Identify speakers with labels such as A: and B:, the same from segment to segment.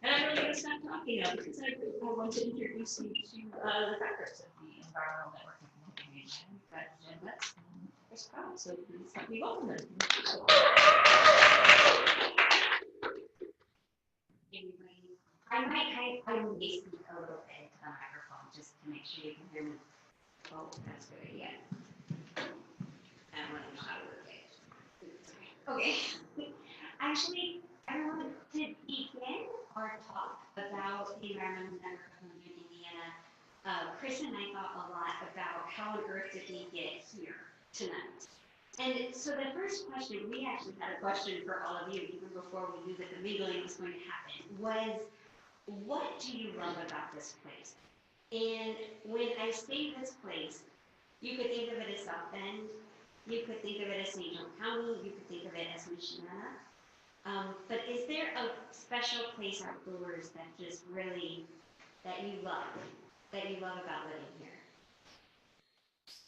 A: And I'm really going to stop talking now because I want to introduce you to the factors of the environmental network of cultivation. We've got Jen Letts and Chris Powell, so please help me welcome them. I may speak a little bit into the microphone just to make sure you can hear me. Oh, that's a good idea. I don't really know how to work it. Okay. Actually, I wanted to begin our talk about the environmental network of Indiana. Chris and I thought a lot about how on earth did we get here tonight. And so the first question, we actually had a question for all of you, even before we knew that the mingling was going to happen, was, what do you love about this place? And when I say this place, you could think of it as South Bend, you could think of it as St. John County, you could think of it as Michiana. But is there a special place outdoors that just really, that you love about living here?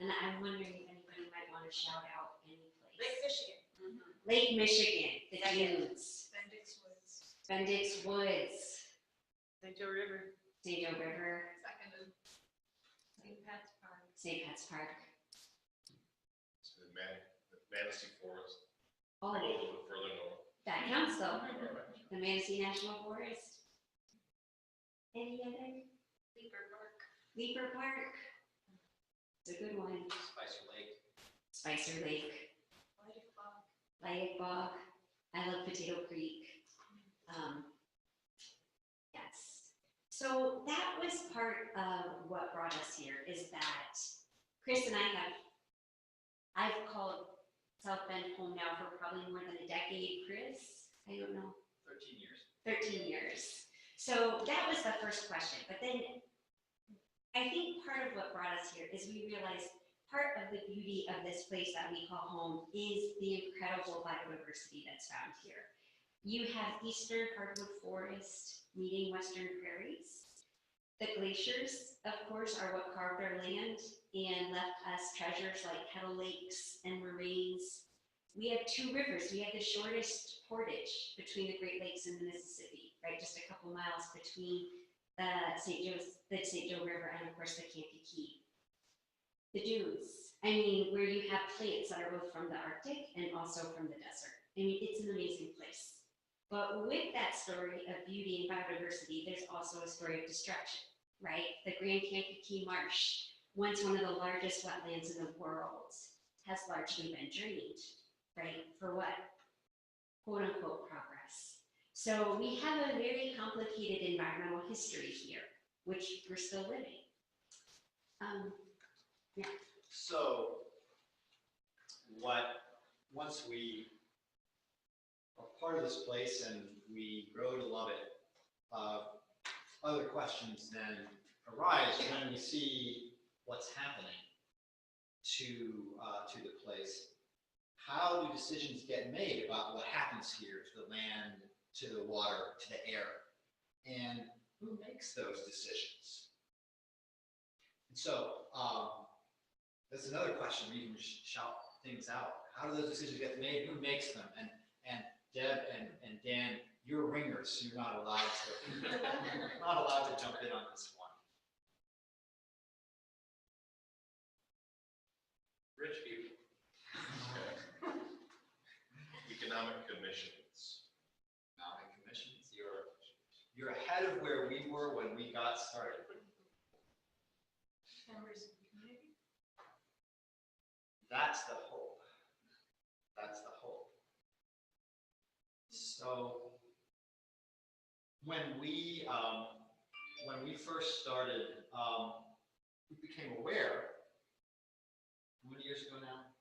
A: And I'm wondering if anybody might want to shout out any place.
B: Lake Michigan.
A: Lake Michigan, the dunes.
B: Bendix Woods.
A: Bendix Woods.
B: St. Joe River.
A: St. Joe River.
B: Second. St. Pat's Park.
A: St. Pat's Park.
C: The Manistee Forest.
A: Oh,
C: A little bit further north.
A: that counts though. The Manistee National Forest. Any other?
B: Leaper Park.
A: Leaper Park. It's a good one.
C: Spicer Lake.
A: Spicer Lake.
B: Lydic Bog.
A: Lydic Bog. I love Potato Creek. Yes. So that was part of what brought us here, is that Chris and I've called South Bend home now for probably more than a decade. Chris, I don't know.
C: 13 years.
A: 13 years. So that was the first question. But then I think part of what brought us here is we realized part of the beauty of this place that we call home is the incredible biodiversity that's found here. You have eastern hardwood forest meeting western prairies. The glaciers, of course, are what carved our land and left us treasures like kettle lakes and moraines. We have two rivers. We have the shortest portage between the Great Lakes and the Mississippi, right? Just a couple miles between the St. Joe River and, of course, the Kankakee. The dunes, I mean, where you have plants that are both from the Arctic and also from the desert. I mean, it's an amazing place. But with that story of beauty and biodiversity, there's also a story of destruction, right? The Grand Kankakee Marsh, once one of the largest wetlands in the world, has largely been drained, right? For what? Quote unquote progress. So we have a very complicated environmental history here, which we're still living. Yeah.
D: So, once we are part of this place and we grow to love it, other questions then arise when we see what's happening to the place. How do decisions get made about what happens here to the land, to the water, to the air? And who makes those decisions? And so, that's another question. We can shout things out. How do those decisions get made? Who makes them? And Deb and Dan, you're ringers, so you're not allowed to jump in on this one.
C: Rich people. Economic commissions.
D: Economic commissions. You're ahead of where we were when we got started.
B: Members of the community.
D: That's the hope. That's the hope. So when we first started, we became aware. How many years ago now?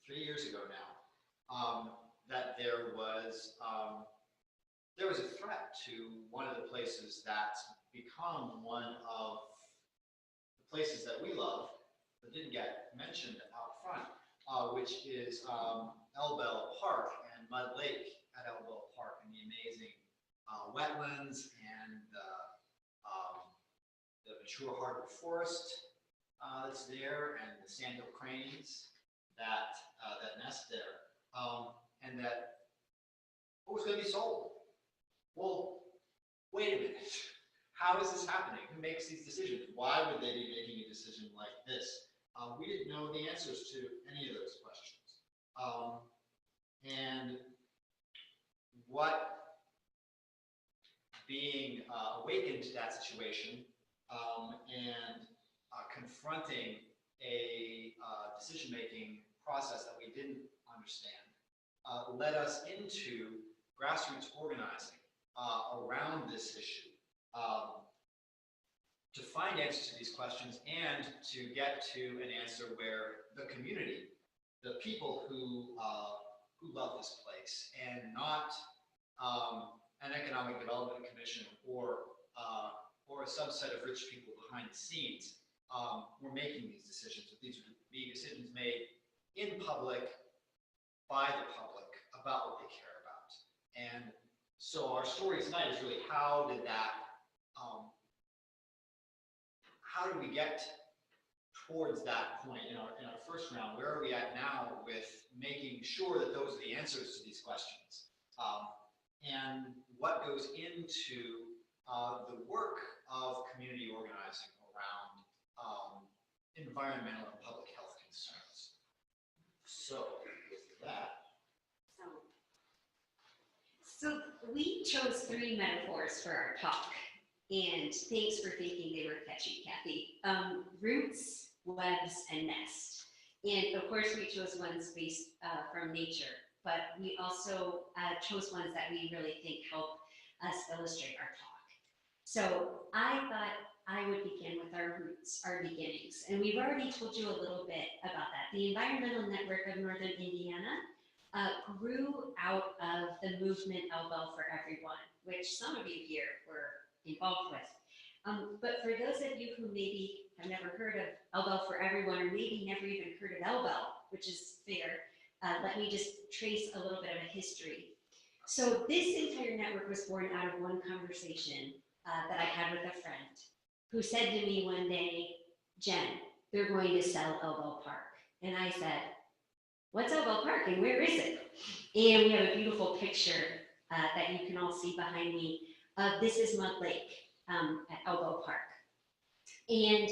D: Three years ago now. That there was a threat to one of the places that's become one of the places that we love, that didn't get mentioned out front, which is Elbell Park and Mud Lake at Elbell Park, and the amazing wetlands and the mature hardwood forest that's there, and the sandhill cranes that nest there, and that what was going to be sold. Well, wait a minute, how is this happening? Who makes these decisions? Why would they be making a decision like this? We didn't know the answers to any of those questions. And what being awakened to that situation and confronting a decision-making process that we didn't understand led us into grassroots organizing around this issue to find answers to these questions and to get to an answer where the community, the people who love this place, and not an economic development commission or a subset of rich people behind the scenes, were making these decisions. That these would be decisions made in public, by the public, about what they care about. And so our story tonight is really how did that, how do we get towards that point in our first round? Where are we at now with making sure that those are the answers to these questions? And what goes into the work of community organizing around environmental and public health concerns. So with that.
A: So we chose 3 metaphors for our talk, and thanks for thinking they were catchy, Kathy. Roots, webs, and nest. And of course we chose ones based from nature, but we also chose ones that we really think help us illustrate our talk. So I thought I would begin with our roots, our beginnings. And we've already told you a little bit about that. The Environmental Network of Northern Indiana grew out of the movement Elbow for Everyone, which some of you here were involved with. But for those of you who maybe have never heard of Elbow for Everyone, or maybe never even heard of Elbow, which is fair, let me just trace a little bit of a history. So this entire network was born out of one conversation that I had with a friend who said to me one day, Jen, they're going to sell Elbow Park. And I said, what's Elbow Park and where is it? And we have a beautiful picture that you can all see behind me. This is Mud Lake at Elbow Park. And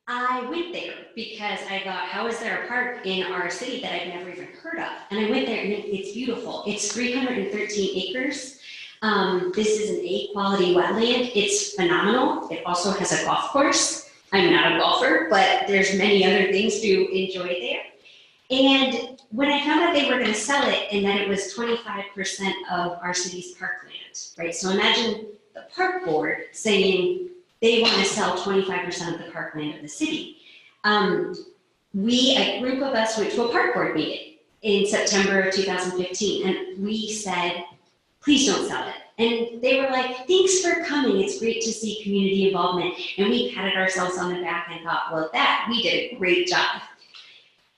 A: I went there because I thought, how is there a park in our city that I've never even heard of? And I went there and it's beautiful. It's 313 acres. This is an A-quality wetland. It's phenomenal. It also has a golf course. I'm not a golfer, but there's many other things to enjoy there. And when I found out they were going to sell it and that it was 25% of our city's parkland, right? So imagine the park board saying they want to sell 25% of the parkland of the city. A group of us went to a park board meeting in September of 2015, and we said, please don't sell it. And they were like, thanks for coming. It's great to see community involvement. And we patted ourselves on the back and thought, well, we did a great job.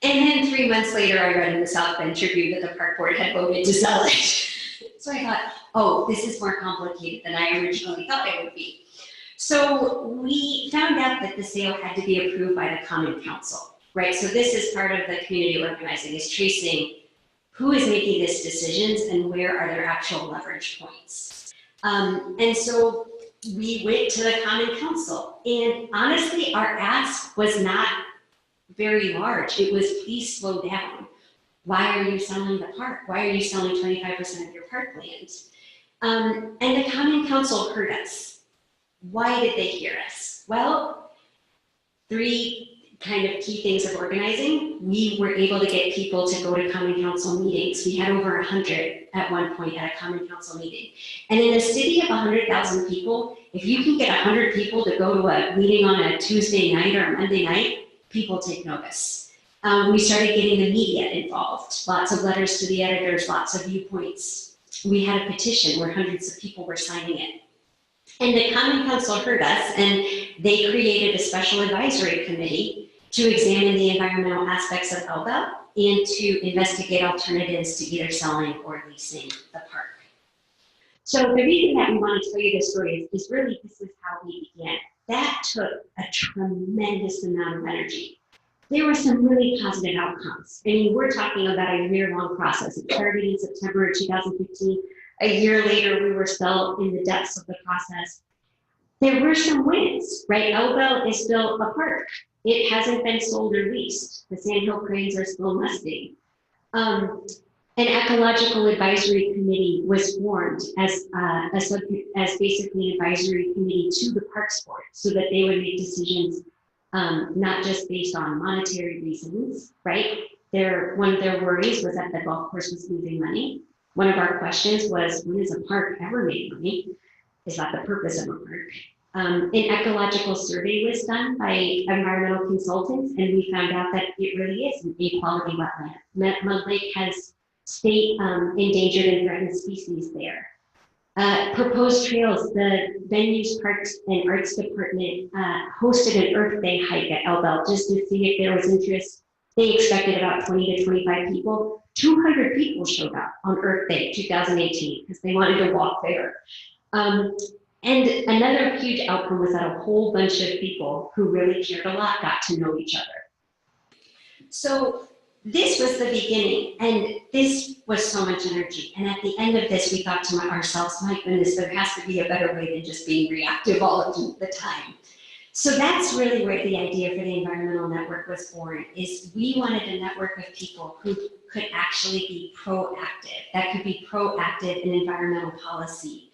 A: And then 3 months later, I read in the South Bend Tribune that the park board had voted to sell it. So I thought, oh, this is more complicated than I originally thought it would be. So we found out that the sale had to be approved by the Common Council, right? So this is part of the community organizing, is tracing who is making these decisions and where are their actual leverage points. And so we went to the Common Council, and honestly, our ask was not very large. It was, please slow down. Why are you selling the park? Why are you selling 25% of your parkland? And the Common Council heard us. Why did they hear us? Well, 3 kind of key things of organizing. We were able to get people to go to Common Council meetings. We had over 100 at one point at a Common Council meeting. And in a city of 100,000 people, if you can get 100 people to go to a meeting on a Tuesday night or a Monday night, people take notice. We started getting the media involved, lots of letters to the editors, lots of viewpoints. We had a petition where hundreds of people were signing it. And the Common Council heard us, and they created a special advisory committee to examine the environmental aspects of Elbow and to investigate alternatives to either selling or leasing the park. So the reason that we want to tell you this story is really this is how we began. That took a tremendous amount of energy. There were some really positive outcomes. I mean, we're talking about a year-long process. It started in September of 2015. a year later, we were still in the depths of the process. There were some wins, right? Elbel is still a park. It hasn't been sold or leased. The sandhill cranes are still nesting. An ecological advisory committee was formed as basically an advisory committee to the Parks Board so that they would make decisions not just based on monetary reasons, right? One of their worries was that the golf course was losing money. One of our questions was, when has a park ever made money? Is that the purpose of a park? An ecological survey was done by environmental consultants, and we found out that it really is an A-quality wetland. Mud Lake has state endangered and threatened species there. Proposed trails, the Venues, Parks, and Arts Department hosted an Earth Day hike at Elbel just to see if there was interest. They expected about 20 to 25 people. 200 people showed up on Earth Day 2018 because they wanted to walk there. And another huge outcome was that a whole bunch of people who really cared a lot got to know each other. So this was the beginning, and this was so much energy. And at the end of this, we thought to ourselves, my goodness, there has to be a better way than just being reactive all of the time. So that's really where the idea for the environmental network was born, is we wanted a network of people who could actually be proactive, that could be proactive in environmental policy.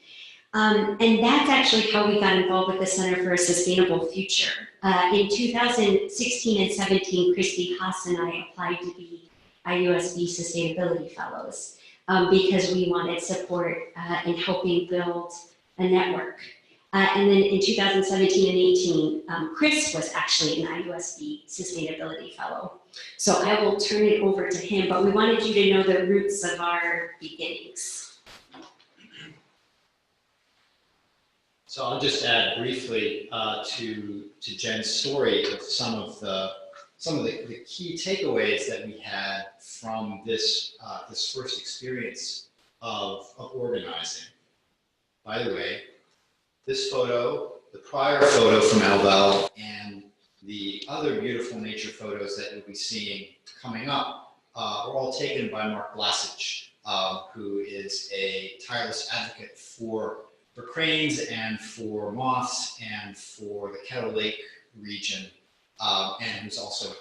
A: And that's actually how we got involved with the Center for a Sustainable Future. In 2016 and 17, Christy Haas and I applied to be IUSB Sustainability Fellows because we wanted support in helping build a network. And then in 2017 and 18, Chris was actually an IUSB Sustainability Fellow. So I will turn it over to him, but we wanted you to know the roots of our beginnings.
D: So I'll just add briefly to Jen's story of some of the key takeaways that we had from this first experience of organizing. By the way, this photo, the prior photo from Elbel, and the other beautiful nature photos that you'll be seeing coming up were all taken by Mark Blasich, who is a tireless advocate for cranes and for moths and for the Kettle Lake region, and who's also an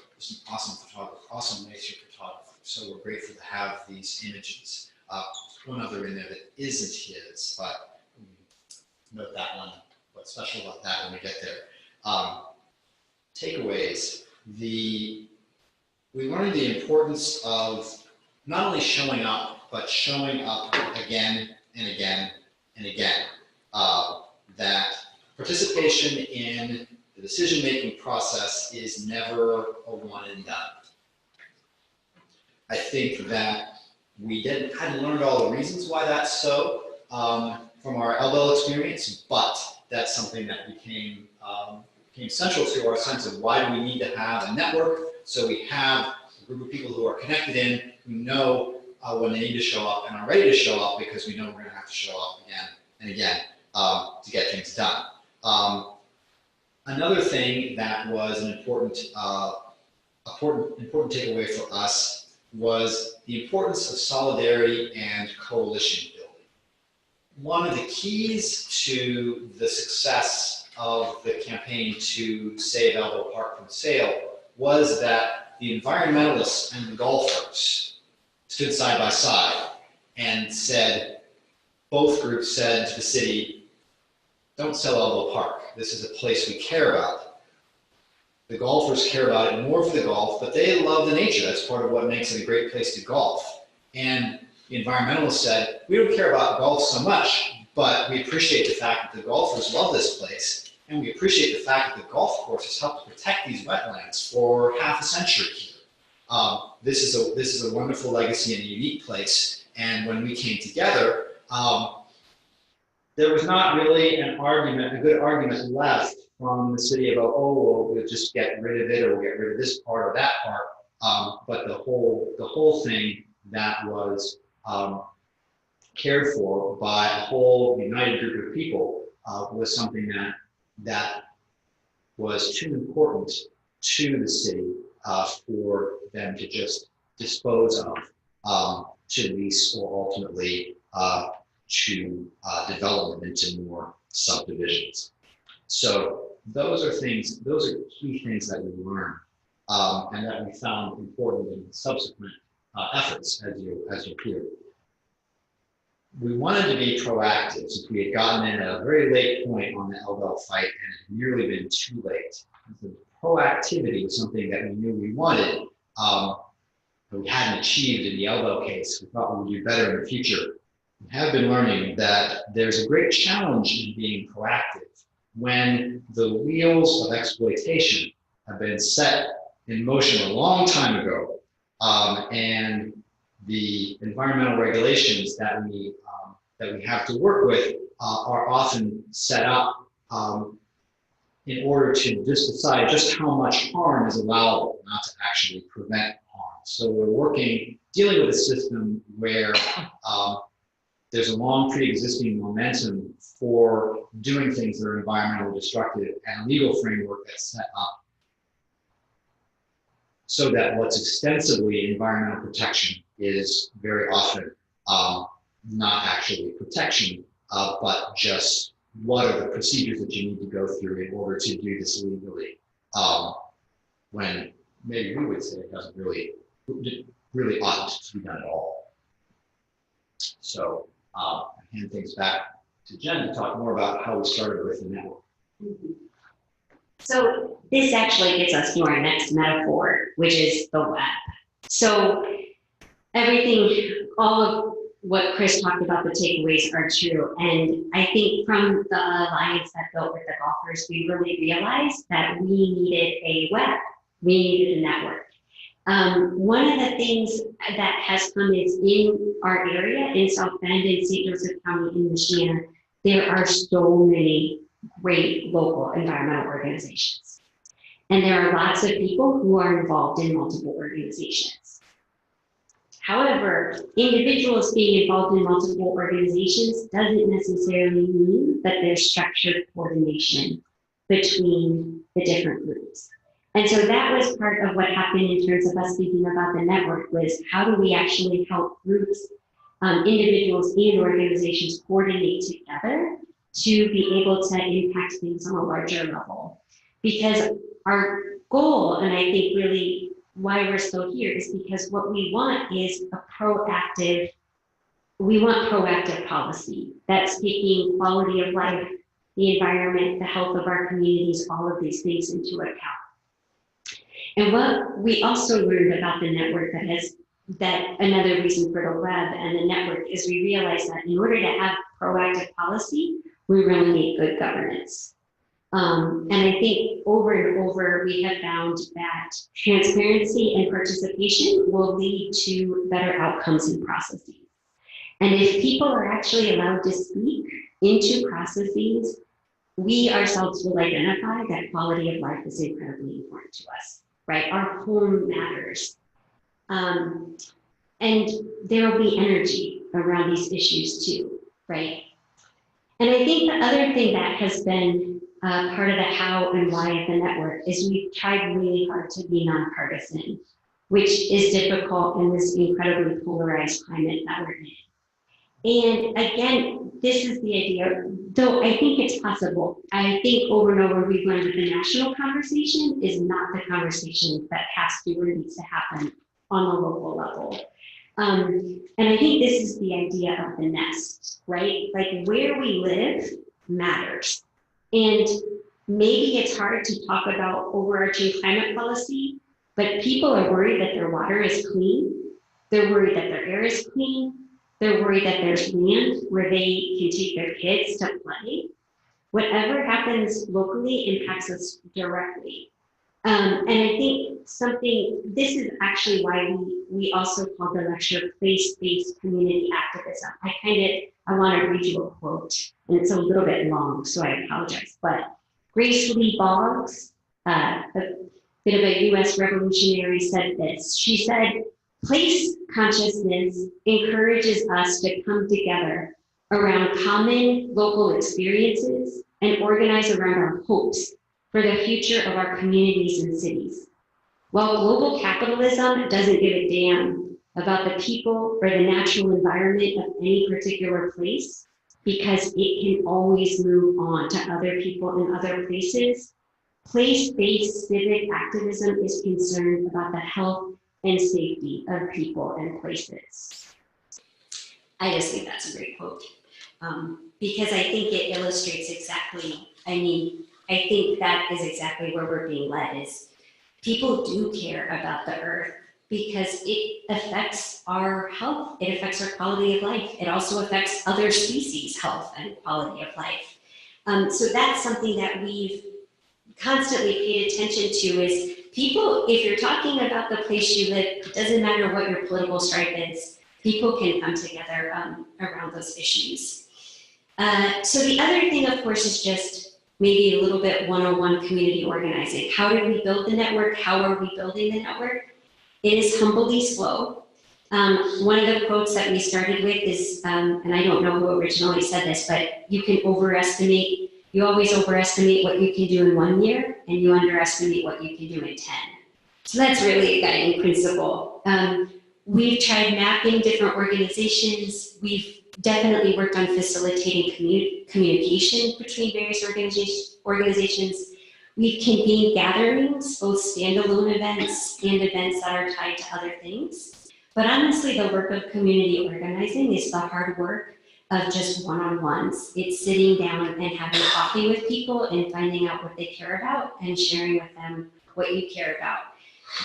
D: awesome photographer, awesome nature photographer. So we're grateful to have these images. One other in there that isn't his, but note that one, what's special about that when we get there. Takeaways. We learned the importance of not only showing up, but showing up again and again and again. That participation in the decision-making process is never a one and done. I think that we hadn't learned all the reasons why that's so from our Elbel experience, but that's something that became central to our sense of why do we need to have a network, so we have a group of people who are connected in, who know when they need to show up and are ready to show up, because we know we're going to have to show up again and again to get things done. Another thing that was an important takeaway for us was the importance of solidarity and coalition building. One of the keys to the success of the campaign to save Elbel Park from sale was that the environmentalists and the golfers stood side by side and said, both groups said to the city, don't sell Elbel Park. This is a place we care about. The golfers care about it more for the golf, but they love the nature. That's part of what makes it a great place to golf. And the environmentalists said, we don't care about golf so much, but we appreciate the fact that the golfers love this place, and we appreciate the fact that the golf course has helped protect these wetlands for half a century here. This is a wonderful legacy and a unique place. And when we came together, there was not really a good argument left from the city about, oh, well, we'll just get rid of it, or we'll get rid of this part or that part. But the whole thing that was cared for by a whole united group of people was something that was too important to the city for them to just dispose of, to lease, or ultimately
E: to development into more subdivisions. So those are key things that we learned and that we found important in subsequent efforts, as you'll hear. We wanted to be proactive since we had gotten in at a very late point on the Elbel fight and it had nearly been too late. The proactivity was something that we knew we wanted, but we hadn't achieved in the Elbel case. We thought we would do better in the future. We have been learning that there's a great challenge in being proactive when the wheels of exploitation have been set in motion a long time ago, and the environmental regulations that we have to work with are often set up in order to just decide just how much harm is allowable, not to actually prevent harm. So we're dealing with a system where there's a long pre-existing momentum for doing things that are environmentally destructive and a legal framework that's set up so that what's ostensibly environmental protection is very often not actually protection, but just what are the procedures that you need to go through in order to do this legally, when maybe we would say it doesn't really ought to be done at all. So I hand things back to Jen to talk more about how we started with the network.
A: So this actually gets us to our next metaphor, which is the web. So everything, all of what Chris talked about, the takeaways are true. And I think from the alliance that built with the golfers, we really realized that we needed a web, we needed a network. One of the things that has come is in our area, in South Bend, in St. Joseph County, in Michigan, there are so many great local environmental organizations. And there are lots of people who are involved in multiple organizations. However, individuals being involved in multiple organizations doesn't necessarily mean that there's structured coordination between the different groups. And so that was part of what happened in terms of us thinking about the network was how do we actually help groups, individuals and organizations coordinate together to be able to impact things on a larger level. Because our goal, and I think really why we're still here, is because what we want is proactive policy that's taking quality of life, the environment, the health of our communities, all of these things into account. And what we also learned about the network that another reason for the web and the network is we realized that in order to have proactive policy, we really need good governance. And I think over and over, we have found that transparency and participation will lead to better outcomes in processes. And if people are actually allowed to speak into processes, we ourselves will identify that quality of life is incredibly important to us, right? Our home matters. And there will be energy around these issues too, right? And I think the other thing that has been part of the how and why of the network is we've tried really hard to be nonpartisan, which is difficult in this incredibly polarized climate that we're in. And again, this is the idea, though I think it's possible. I think over and over we've learned that the national conversation is not the conversation that has to or needs to happen on the local level. And I think this is the idea of the nest, right? Like where we live matters. And maybe it's hard to talk about overarching climate policy, but people are worried that their water is clean. They're worried that their air is clean. They're worried that there's land where they can take their kids to play. Whatever happens locally impacts us directly. And I think this is actually why we also call the lecture place-based community activism. I want to read you a quote, and it's a little bit long, so I apologize. But Grace Lee Boggs, a bit of a US revolutionary, said this. She said, place consciousness encourages us to come together around common local experiences and organize around our hopes for the future of our communities and cities. While global capitalism doesn't give a damn about the people or the natural environment of any particular place, because it can always move on to other people in other places. Place-based civic activism is concerned about the health and safety of people and places. I just think that's a great quote, because I think it illustrates exactly, I think that is exactly where we're being led, is people do care about the earth because it affects our health, it affects our quality of life, it also affects other species' health and quality of life. So that's something that we've constantly paid attention to, is people, if you're talking about the place you live, it doesn't matter what your political stripe is, people can come together around those issues. So the other thing, of course, is just maybe a little bit one-on-one community organizing. How did we build the network? How are we building the network? It is humbly slow. One of the quotes that we started with is, and I don't know who originally said this, but you always overestimate what you can do in 1 year, and you underestimate what you can do in 10. So that's really a guiding principle. We've tried mapping different organizations. We've definitely worked on facilitating communication between various organizations. We've convened gatherings, both standalone events and events that are tied to other things. But honestly, the work of community organizing is the hard work of just one-on-ones. It's sitting down and having coffee with people and finding out what they care about and sharing with them what you care about.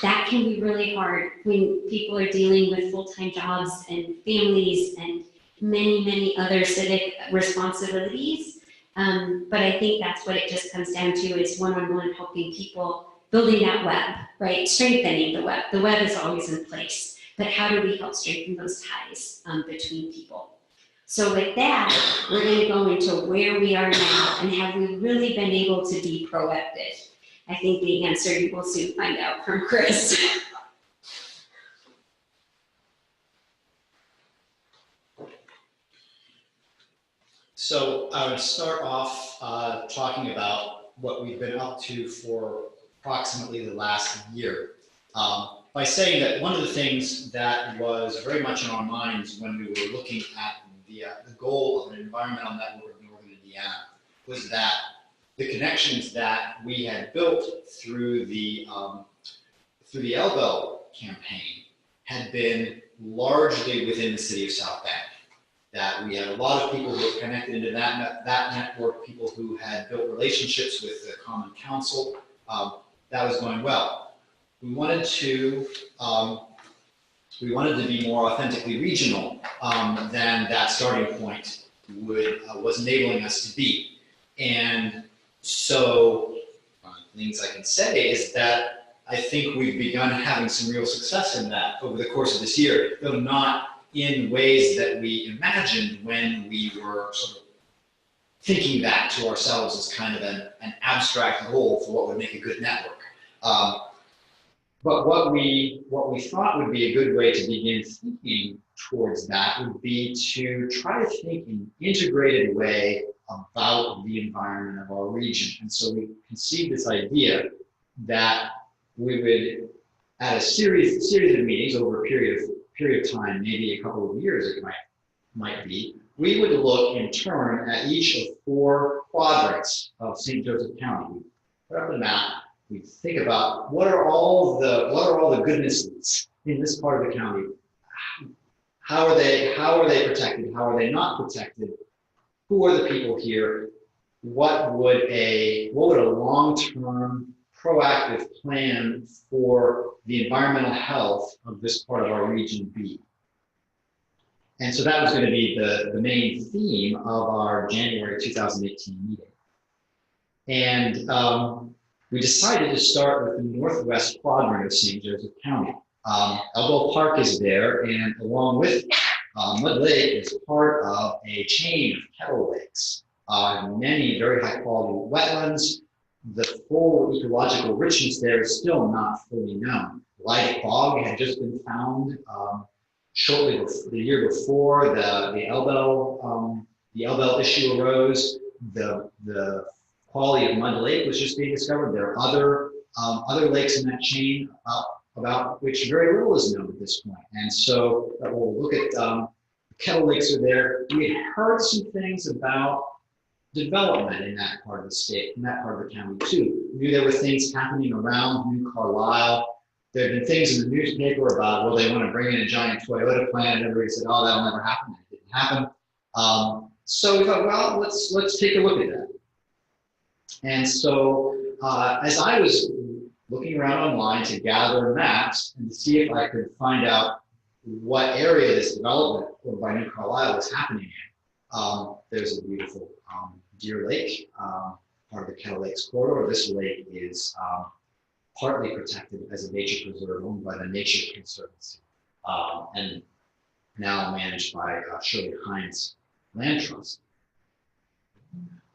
A: That can be really hard when people are dealing with full-time jobs and families and many, many other civic responsibilities. But I think that's what it just comes down to, is one-on-one helping people, building that web, right? Strengthening the web. The web is always in place, but how do we help strengthen those ties between people? So with that, we're going to go into where we are now, and have we really been able to be proactive? I think the answer you will soon find out from Chris.
D: So I would start off talking about what we've been up to for approximately the last year, by saying that one of the things that was very much in our minds when we were looking at the goal of an environmental network of Northern Indiana was that the connections that we had built through the Elbow campaign had been largely within the city of South Bend. That we had a lot of people who were connected into that network, people who had built relationships with the Common Council. That was going well. We wanted to be more authentically regional than that starting point was enabling us to be. And so things I can say is that I think we've begun having some real success in that over the course of this year, though not in ways that we imagined when we were sort of thinking that to ourselves as kind of an abstract goal for what would make a good network. But what we thought would be a good way to begin thinking towards that would be to try to think in an integrated way about the environment of our region. And so we conceived this idea that we would, at a series of meetings over a period of time, maybe a couple of years it might be, we would look in turn at each of 4 quadrants of St. Joseph County. We put up a map. We think about what are all the goodnesses in this part of the county. How are they protected? How are they not protected? Who are the people here? What would a long-term proactive plan for the environmental health of this part of our region be? And so that was going to be the main theme of our January 2018 meeting. And we decided to start with the northwest quadrant of St. Joseph County. Elbow Park is there, and along with Mud Lake is part of a chain of kettle lakes. Many very high quality wetlands. The full ecological richness there is still not fully known. Light Bog had just been found shortly the year before the Elbow issue arose. The quality of Mud Lake was just being discovered. There are other lakes in that chain about which very little is known at this point. And so we'll look at
E: Kettle Lakes are there. We had heard some things about development in that part of the state, in that part of the county too. We knew there were things happening around New Carlisle. There had been things in the newspaper about, well, they want to bring in a giant Toyota plant, and everybody said, oh, that'll never happen. It didn't happen. So we thought, well, let's take a look at that. And so as I was looking around online to gather maps and to see if I could find out what area this development over by New Carlisle was happening in, there's a beautiful Deer Lake, part of the Kettle Lakes corridor. This lake is partly protected as a nature preserve owned by the Nature Conservancy and now managed by Shirley Hines Land Trust.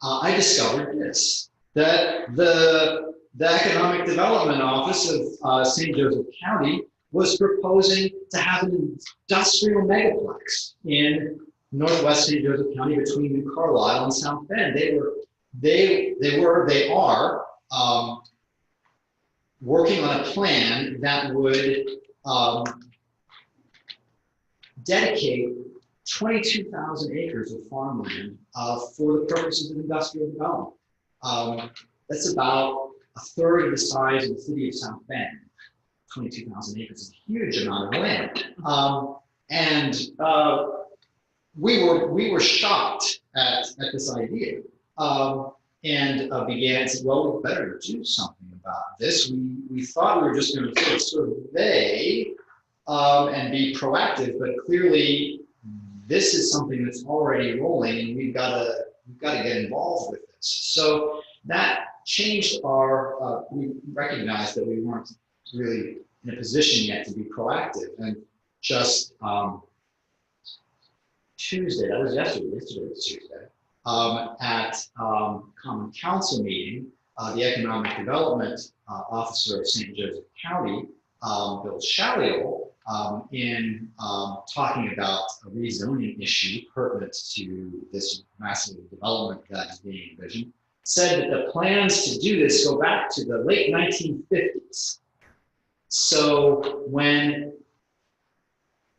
E: I discovered this, that the Economic Development Office of St. Joseph County was proposing to have an industrial megaplex in northwest St. Joseph County between New Carlisle and South Bend. They are working on a plan that would dedicate 22,000 acres of farmland for the purposes of industrial development. That's about a third of the size of the city of South Bend. 22,000 acres is a huge amount of land. We were shocked at this idea and began to say, well, we better do something about this. We thought we were just going to survey and be proactive, but clearly this is something that's already rolling, and we've got to get involved with this. So that changed our. We recognized that we weren't really in a position yet to be proactive, and just Tuesday, that was yesterday was Tuesday, at Common Council meeting, the Economic Development Officer of St. Joseph County, Bill Shalliel, in talking about a rezoning issue pertinent to this massive development that is being envisioned, said that the plans to do this go back to the late 1950s. So when,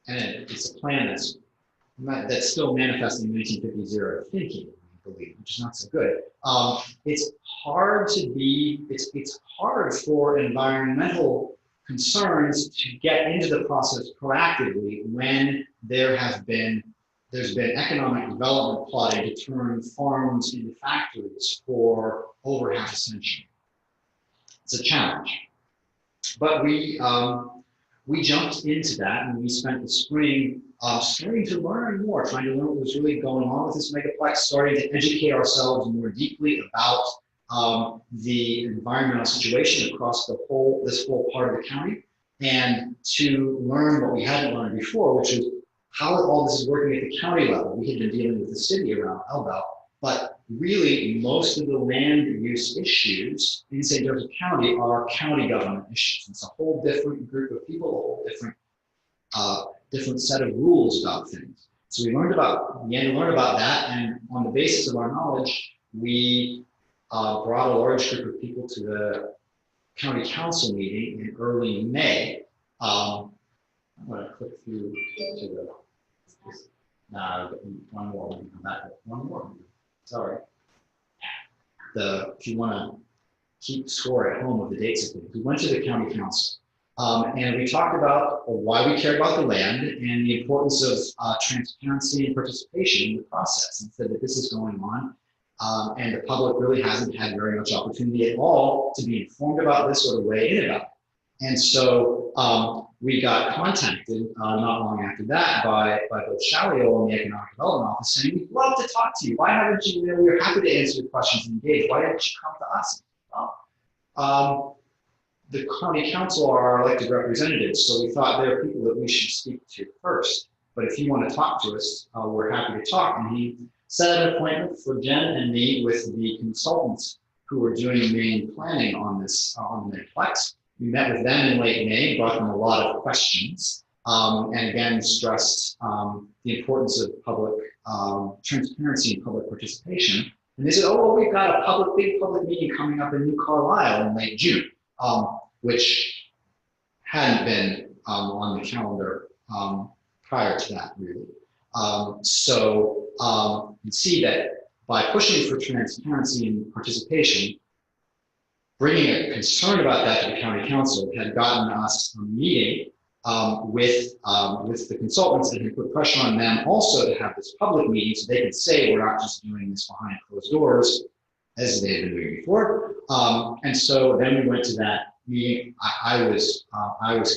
E: and it's a plan that's still manifesting 1950s era thinking, I believe, which is not so good. It's hard it's hard for environmental concerns to get into the process proactively when there's been economic development plotting to turn farms into factories for over half a century. It's a challenge. But we jumped into that, and we spent the spring starting to learn more, trying to learn what was really going on with this megaplex, starting to educate ourselves more deeply about the environmental situation across this whole part of the county, and to learn what we hadn't learned before, which is how all this is working at the county level. We had been dealing with the city around Elbel, but really most of the land use issues in St. Joseph County are county government issues. It's a whole different group of people, a whole different set of rules about things. So we began to learn about that, and on the basis of our knowledge, we brought a large group of people to the county council meeting in early May. I'm going to click through to the, one more, we can come back. One more, sorry. If you want to keep score at home of the dates of things, we went to the county council. And we talked about why we care about the land and the importance of transparency and participation in the process, and said that this is going on. And the public really hasn't had very much opportunity at all to be informed about this or to weigh in about it. And so we got contacted not long after that by Bill Shalliel in the Economic Development Office saying, we'd love to talk to you. Why haven't you, we're happy to answer your questions and engage. Why didn't you come to us? The county council are our elected representatives, so we thought there are people that we should speak to first. But if you want to talk to us, we're happy to talk. And he set an appointment for Jen and me with the consultants who were doing the main planning on this on the Megaplex. We met with them in late May, brought them a lot of questions, and again stressed the importance of public transparency and public participation. And they said, oh, well, we've got a big public meeting coming up in New Carlisle in late June, which hadn't been on the calendar prior to that, really. You see that by pushing for transparency and participation, bringing a concern about that to the county council had gotten us a meeting with the consultants, and had put pressure on them also to have this public meeting so they could say we're not just doing this behind closed doors as they had been doing before. And so then we went to that meeting. I was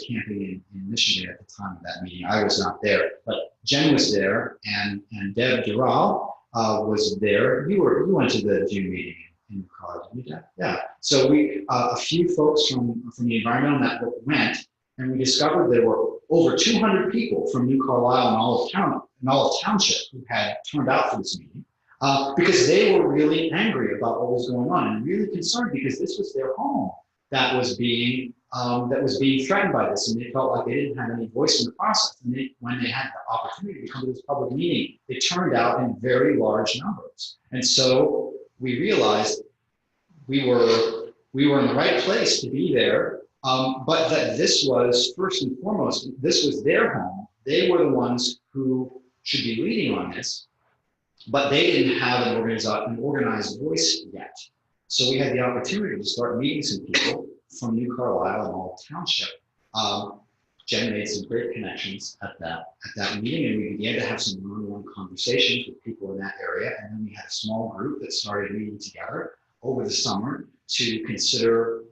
E: camping in Michigan at the time of that meeting. I was not there, but Jen was there, and Deb Dural was there. You went to the June meeting in college, didn't you? Yeah. So we a few folks from the environmental network went, and we discovered there were over 200 people from New Carlisle and Olive Township who had turned out for this meeting because they were really angry about what was going on and really concerned because this was their home that was being threatened by this, and they felt like they didn't have any voice in the process. And when they had the opportunity to come to this public meeting, they turned out in very large numbers. And so we realized we were in the right place to be there, but that this was first and foremost, this was their home. They were the ones who should be leading on this, but they didn't have an organized voice yet. So we had the opportunity to start meeting some people from New Carlisle and Olive Township. Jen made some great connections at that meeting, and we began to have some one-on-one conversations with people in that area. And then we had a small group that started meeting together over the summer to consider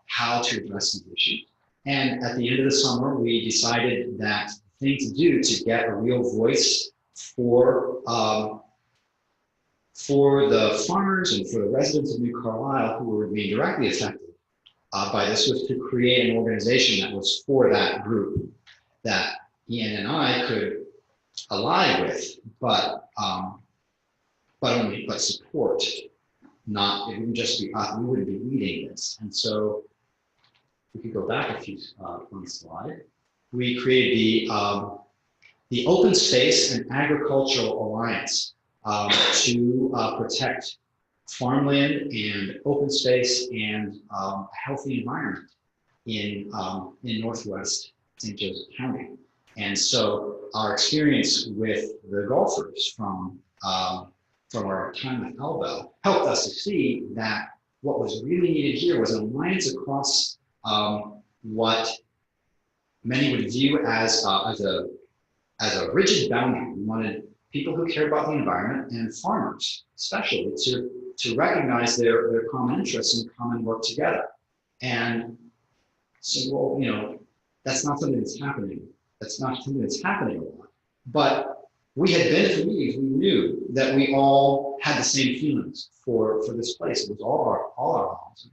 E: how to address these issues. And at the end of the summer, we decided that the thing to do to get a real voice for the farmers and for the residents of New Carlisle who were being directly affected by this was to create an organization that was for that group that ENNI could ally with, but support. Not, it wouldn't just be us, we wouldn't be leading this. And so we could go back a few one slide. We created the Open Space and Agricultural Alliance to protect farmland and open space and a healthy environment in Northwest St. Joseph County. And so our experience with the golfers from our time at Elbow helped us to see that what was really needed here was an alliance across what many would view as a rigid boundary. We wanted people who cared about the environment and farmers, especially, to recognize their common interests and common work together. And so, well, you know, that's not something that's happening. That's not something that's happening a lot. But we had been at the meetings. We knew that we all had the same feelings for this place. It was all our homes.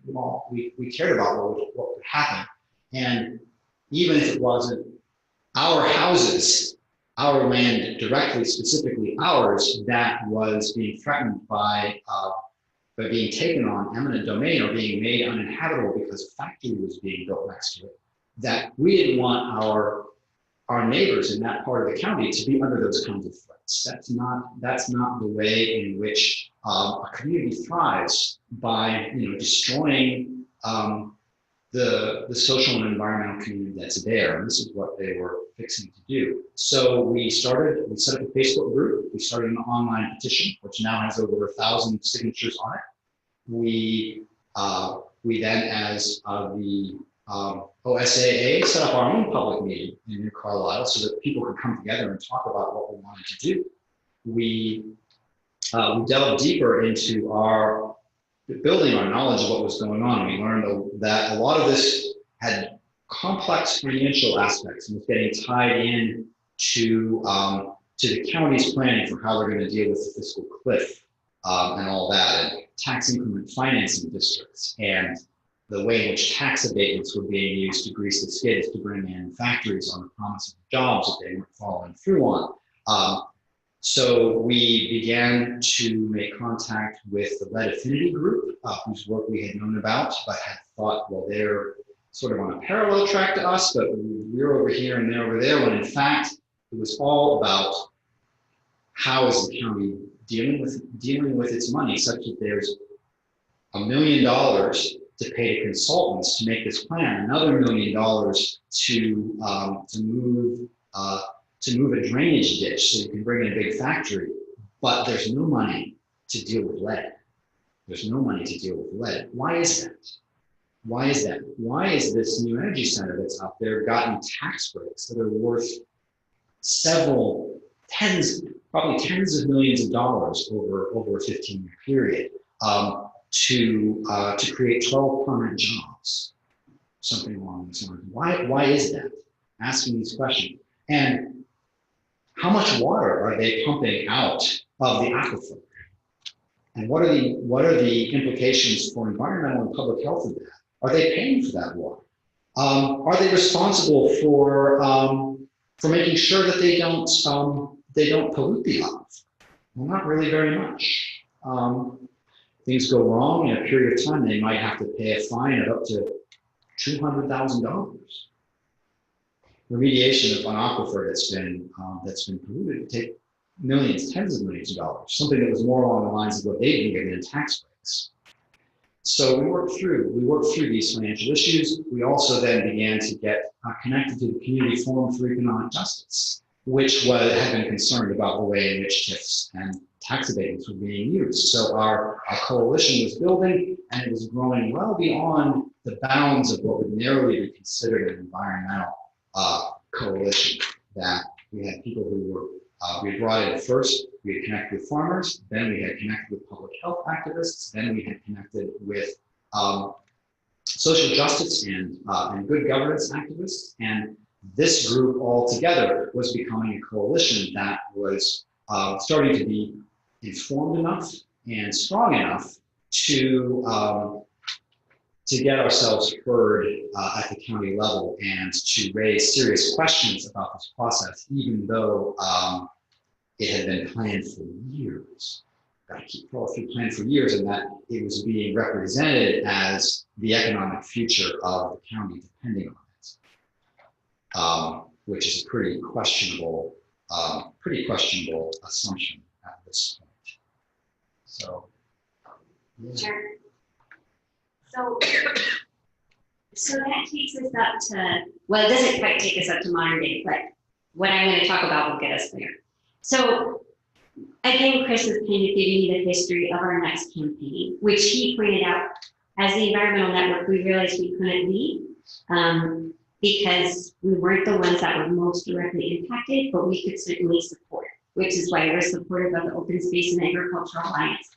E: We cared about what would happen. And even if it wasn't our houses, our land directly, specifically ours, that was being threatened by being taken on eminent domain or being made uninhabitable because a factory was being built next to it, that we didn't want our neighbors in that part of the county to be under those kinds of threats. That's not the way in which a community thrives, by destroying the social and environmental community that's there. And this is what they were fixing to do. So we set up a Facebook group. We started an online petition, which now has over 1,000 signatures on it. We then, as the OSAA, set up our own public meeting in New Carlisle so that people could come together and talk about what we wanted to do. We delved deeper into building our knowledge of what was going on. We learned that a lot of this had complex financial aspects and was getting tied in to the county's planning for how they're going to deal with the fiscal cliff and all that, and tax increment financing districts, and the way in which tax abatements were being used to grease the skids to bring in factories on the promise of jobs that they weren't following through on. So we began to make contact with the Lead Affinity Group, whose work we had known about, but had thought, well, they're sort of on a parallel track to us, but we're over here and they're over there, when in fact, it was all about how is the county dealing with its money, such that there's $1 million to pay to consultants to make this plan, another $1 million to move to move a drainage ditch so you can bring in a big factory, but there's no money to deal with lead. There's no money to deal with lead. Why is that? Why is that? Why is this new energy center that's out there gotten tax breaks that are worth probably tens of millions of dollars over a 15-year period to create 12 permanent jobs, something along these lines? Why is that? Asking these questions. And how much water are they pumping out of the aquifer? And what are the implications for environmental and public health of that? Are they paying for that water? Are they responsible for making sure that they don't pollute the aquifer? Well, not really very much. Things go wrong in a period of time, they might have to pay a fine of up to $200,000. Remediation of an aquifer that's been polluted would take millions, tens of millions of dollars, something that was more along the lines of what they've been given in tax breaks. So we worked through these financial issues. We also then began to get connected to the Community Forum for Economic Justice, which had been concerned about the way in which TIFs and tax abatements were being used. So our coalition was building, and it was growing well beyond the bounds of what would narrowly be considered an environmental coalition. That we had people who were, we brought in first, we had connected with farmers, then we had connected with public health activists, then we had connected with social justice and good governance activists. And this group all together was becoming a coalition that was starting to be informed enough and strong enough to get ourselves heard at the county level and to raise serious questions about this process, even though it had been planned for years. Got to keep planned for years, and that it was being represented as the economic future of the county depending on it, which is a pretty questionable assumption at this point. So, yeah.
A: Sure. So that takes us up to, well, it doesn't quite take us up to modern day, but what I'm going to talk about will get us there. So again, Chris is kind of giving you the history of our next campaign, which he pointed out as the environmental network, we realized we couldn't lead because we weren't the ones that were most directly impacted, but we could certainly support, which is why we're supportive of the Open Space and Agricultural Alliance.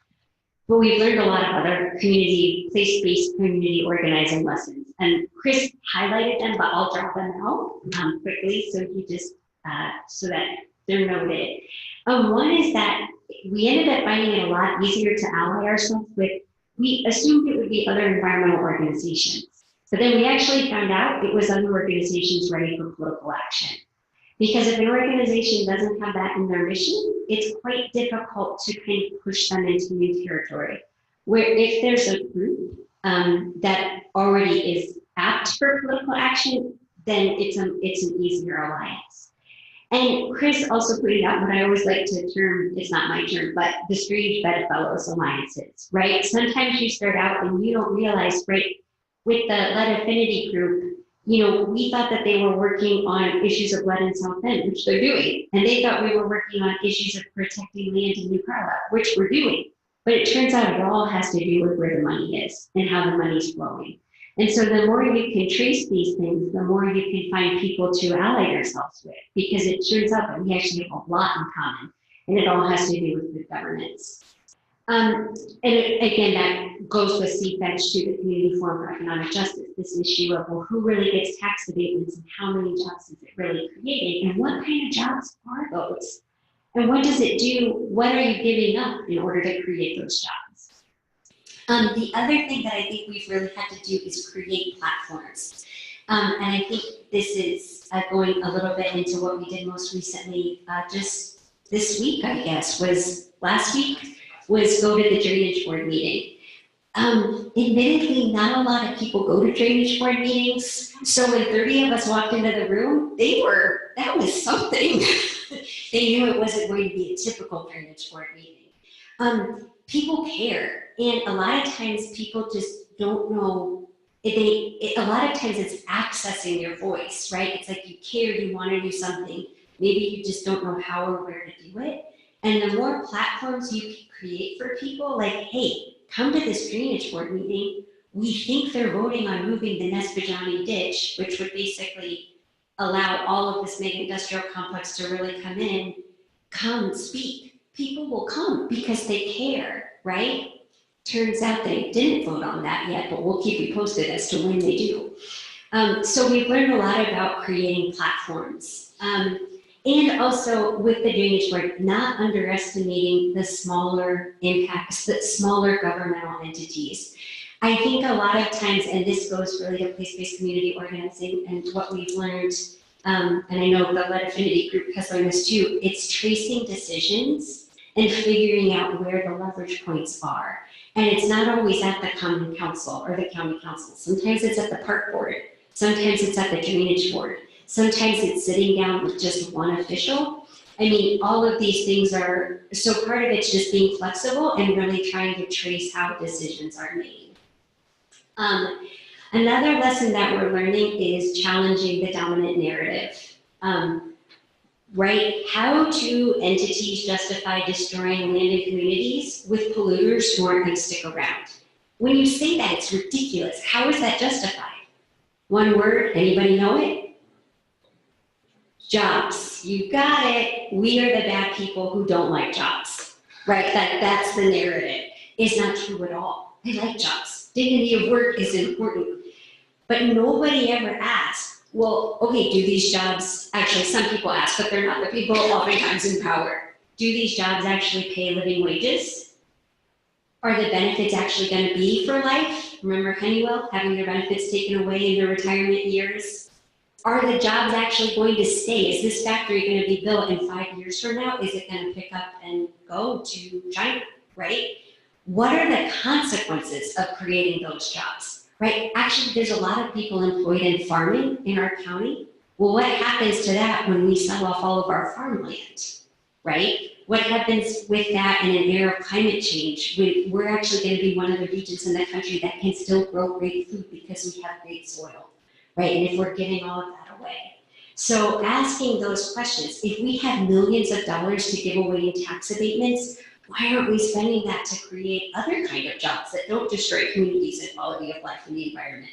A: But we've learned a lot of other place-based community organizing lessons. And Chris highlighted them, but I'll drop them out quickly so he just, so that they're noted. One is that we ended up finding it a lot easier to ally ourselves with, we assumed it would be other environmental organizations, but then we actually found out it was other organizations ready for political action. Because if an organization doesn't have that in their mission, it's quite difficult to kind of push them into new territory. Where if there's a group that already is apt for political action, then it's an easier alliance. And Chris also put it out what I always like to term, it's not my term, but the strange bedfellows alliances, right? Sometimes you start out and you don't realize, right, with the lead affinity group, you know, we thought that they were working on issues of lead in South Bend, which they're doing. And they thought we were working on issues of protecting land in New Carlisle, which we're doing. But it turns out it all has to do with where the money is and how the money's flowing. And so the more you can trace these things, the more you can find people to ally yourselves with, because it turns out that we actually have a lot in common, and it all has to do with good governance. And again, that goes with C-Fetch to the Community Forum for Economic Justice, this issue of, well, who really gets tax abatements and how many jobs is it really creating, and what kind of jobs are those? And what does it do? What are you giving up in order to create those jobs? The other thing that I think we've really had to do is create platforms. And I think this is going a little bit into what we did most recently, just this week, I guess, was last week, was go to the Drainage Board meeting. Admittedly, not a lot of people go to Drainage Board meetings. So when 30 of us walked into the room, that was something. They knew it wasn't going to be a typical Drainage Board meeting. People care. And a lot of times people just don't know, a lot of times it's accessing your voice, right? It's like you care, you want to do something, Maybe you just don't know how or where to do it. And the more platforms you can create for people, like, hey, come to this drainage board meeting. We think they're voting on moving the Nesbajani ditch, which would basically allow all of this mega industrial complex to really come in. Come speak. People will come because they care, right? Turns out they didn't vote on that yet, but we'll keep you posted as to when they do. So we've learned a lot about creating platforms. And also with the drainage board, not underestimating the smaller impacts, the smaller governmental entities. I think a lot of times, and this goes really to place-based community organizing and what we've learned, and I know the Lead Affinity group has learned this too, it's tracing decisions and figuring out where the leverage points are. And it's not always at the common council or the county council. Sometimes it's at the park board. Sometimes it's at the drainage board. Sometimes it's sitting down with just one official. I mean, all of these things are, so part of it's just being flexible and really trying to trace how decisions are made. Another lesson that we're learning is challenging the dominant narrative. Right? How do entities justify destroying land and communities with polluters who aren't going to stick around? When you say that, it's ridiculous. How is that justified? One word, anybody know it? Jobs. You got it. We are the bad people who don't like jobs. Right? That's the narrative. It's not true at all. I like jobs. Dignity of work is important. But nobody ever asks, well, okay, do these jobs, actually some people ask, but they're not the people oftentimes in power. Do these jobs actually pay living wages? Are the benefits actually going to be for life? Remember Honeywell having their benefits taken away in their retirement years? Are the jobs actually going to stay? Is this factory going to be built in 5 years from now? Is it going to pick up and go to China, right? What are the consequences of creating those jobs? Right? Actually, there's a lot of people employed in farming in our county. Well, what happens to that when we sell off all of our farmland? Right? What happens with that in an era of climate change when we're actually going to be one of the regions in the country that can still grow great food because we have great soil, right? And if we're giving all of that away. So asking those questions, if we have millions of dollars to give away in tax abatements, why aren't we spending that to create other kind of jobs that don't destroy communities and quality of life in the environment?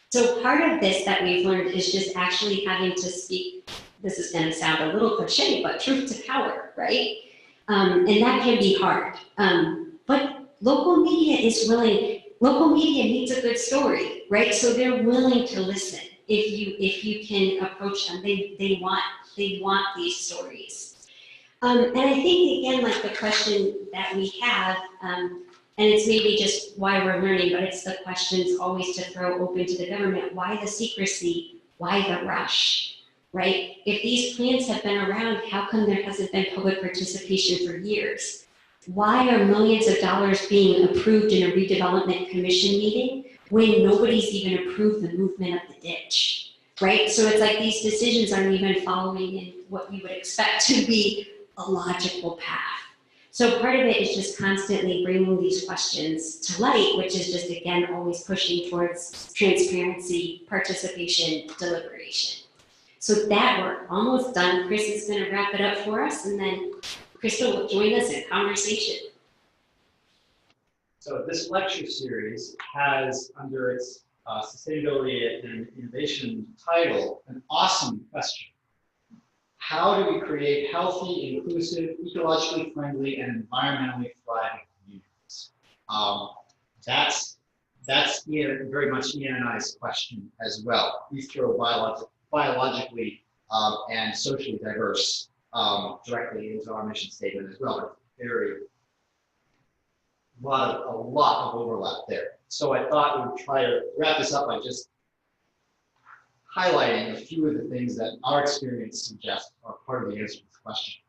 A: So part of this that we've learned is just actually having to speak, this is going to sound a little cliche, but truth to power, right? And that can be hard. But local media is willing, local media needs a good story, right? So they're willing to listen if you can approach them. They want these stories. And I think, again, like the question that we have, and it's maybe just why we're learning, but it's the questions always to throw open to the government. Why the secrecy? Why the rush? Right? If these plans have been around, how come there hasn't been public participation for years? Why are millions of dollars being approved in a redevelopment commission meeting when nobody's even approved the movement of the ditch? Right? So it's like these decisions aren't even following in what you would expect to be a logical path. So part of it is just constantly bringing these questions to light, which is just, again, always pushing towards transparency, participation, deliberation. So that we're almost done. Chris is going to wrap it up for us, and then Crystal will join us in conversation.
E: So this lecture series has, under its sustainability and innovation title, an awesome question. How do we create healthy, inclusive, ecologically friendly, and environmentally thriving communities? That's very much ENNI's question as well. We throw biologically and socially diverse directly into our mission statement as well. But a lot of overlap there. So I thought we would try to wrap this up by just highlighting a few of the things that our experience suggests are part of the answer to this question.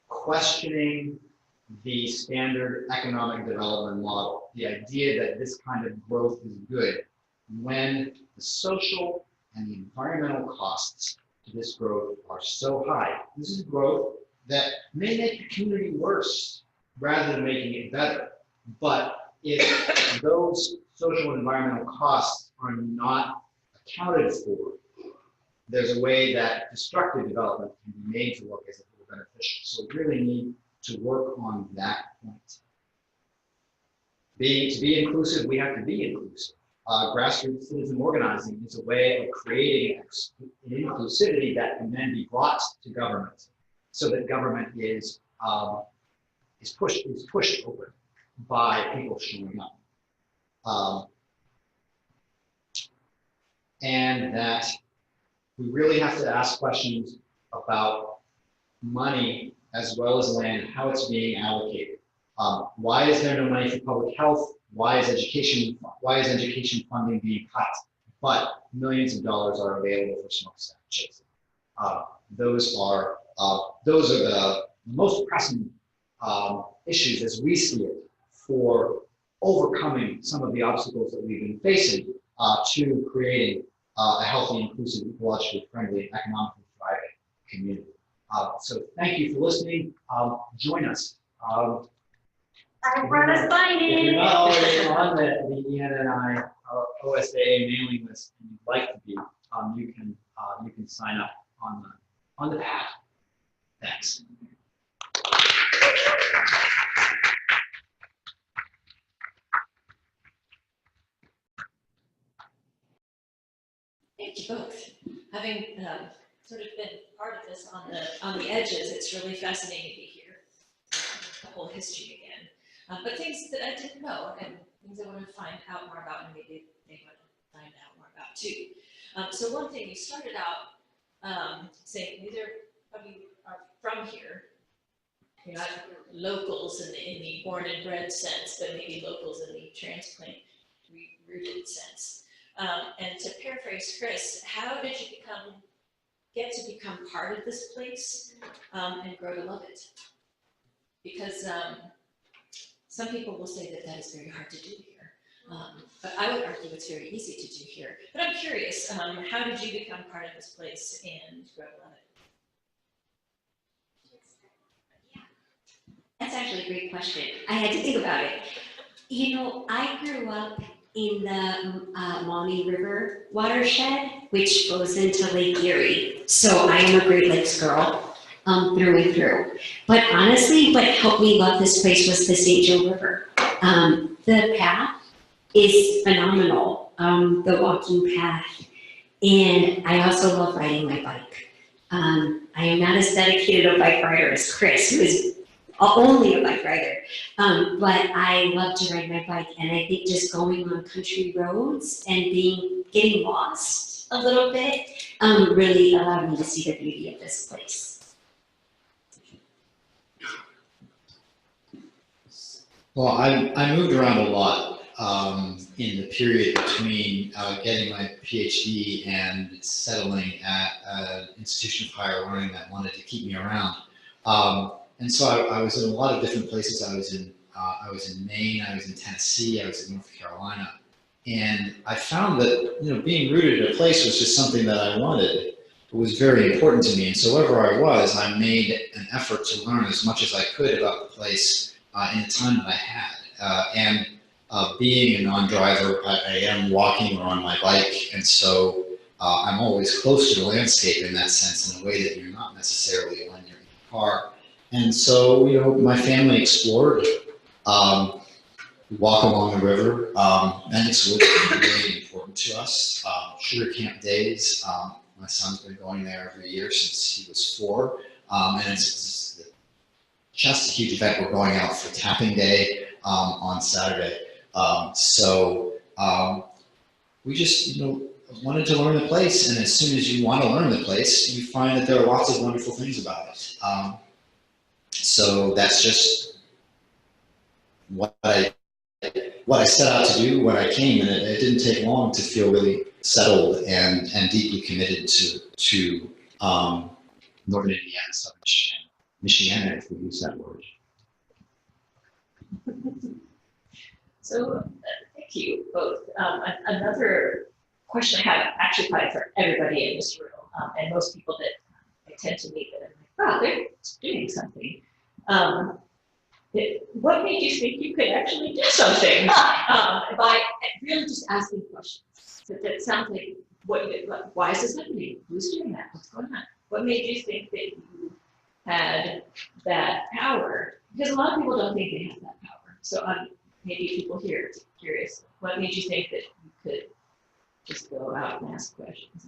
E: Questioning the standard economic development model, the idea that this kind of growth is good when the social and the environmental costs to this growth are so high. This is growth that may make the community worse rather than making it better. But if those social and environmental costs are not accounted for, there's a way that destructive development can be made to look as if it were beneficial. So we really need to work on that point. To be inclusive, we have to be inclusive. Grassroots citizen organizing is a way of creating an inclusivity that can then be brought to government, so that government is pushed open by people showing up, and that we really have to ask questions about money as well as land, how it's being allocated. Why is there no money for public health? Why is education funding being cut? But millions of dollars are available for smokestack chasing. Those are the most pressing issues as we see it for overcoming some of the obstacles that we've been facing to creating a healthy, inclusive, ecologically friendly, economically thriving community. So thank you for listening. Join us.
A: I brought us by
E: If you're not already on the ENNI OSAA mailing list and you'd like to be, you can sign up on the path. Thanks.
B: Thank you both. Having sort of been part of this on the edges, it's really fascinating to hear the whole history again. But things that I didn't know and things I want to find out more about, and maybe they want to find out more about too. So one thing, you started out saying neither of you are from here. You're not locals in the born and bred sense, but maybe locals in the transplant rooted sense. And to paraphrase Chris, how did you get to become part of this place and grow to love it? Because some people will say that is very hard to do here, but I would argue it's very easy to do here. But I'm curious, how did you become part of this place and grow to love it?
A: That's actually a great question. I had to think about it. You know, I grew up in the Maumee River watershed, which flows into Lake Erie. So I am a Great Lakes girl. Through and through. But honestly, what helped me love this place was the St. Joe River. The path is phenomenal, the walking path. And I also love riding my bike. I am not as dedicated a bike rider as Chris, who is only a bike rider. But I love to ride my bike. And I think just going on country roads and getting lost a little bit really allowed me to see the beauty of this place.
E: Well, I moved around a lot in the period between getting my PhD and settling at an institution of higher learning that wanted to keep me around. And so I was in a lot of different places. I was in Maine, I was in Tennessee, I was in North Carolina, and I found that being rooted in a place was just something that I wanted. It was very important to me, and so wherever I was, I made an effort to learn as much as I could about the place in the time that I had. And being a non-driver, I am walking or on my bike, and so I'm always close to the landscape in that sense, in a way that you're not necessarily when you're in a car. And so, my family explored. We walk along the river. Mendix Woods is really important to us. Sugar Camp Days. My son's been going there every year since he was 4, and it's just a huge event. We're going out for tapping day on Saturday. So we just, wanted to learn the place, and as soon as you want to learn the place, you find that there are lots of wonderful things about it. So that's just what I set out to do when I came, and it didn't take long to feel really settled and deeply committed to Northern Indiana, Southern Michigan, if we use that word.
B: So thank you both. Another question I have actually probably for everybody in this room, and most people that I tend to meet that I'm like, wow, they're doing something. What made you think you could actually do something by really just asking questions? That sounds like why is this happening? Who's doing that? What's going on? What made you think that you had that power? Because a lot of people don't think they have that power. So maybe people here are curious. What made you think that you could just go out and ask questions?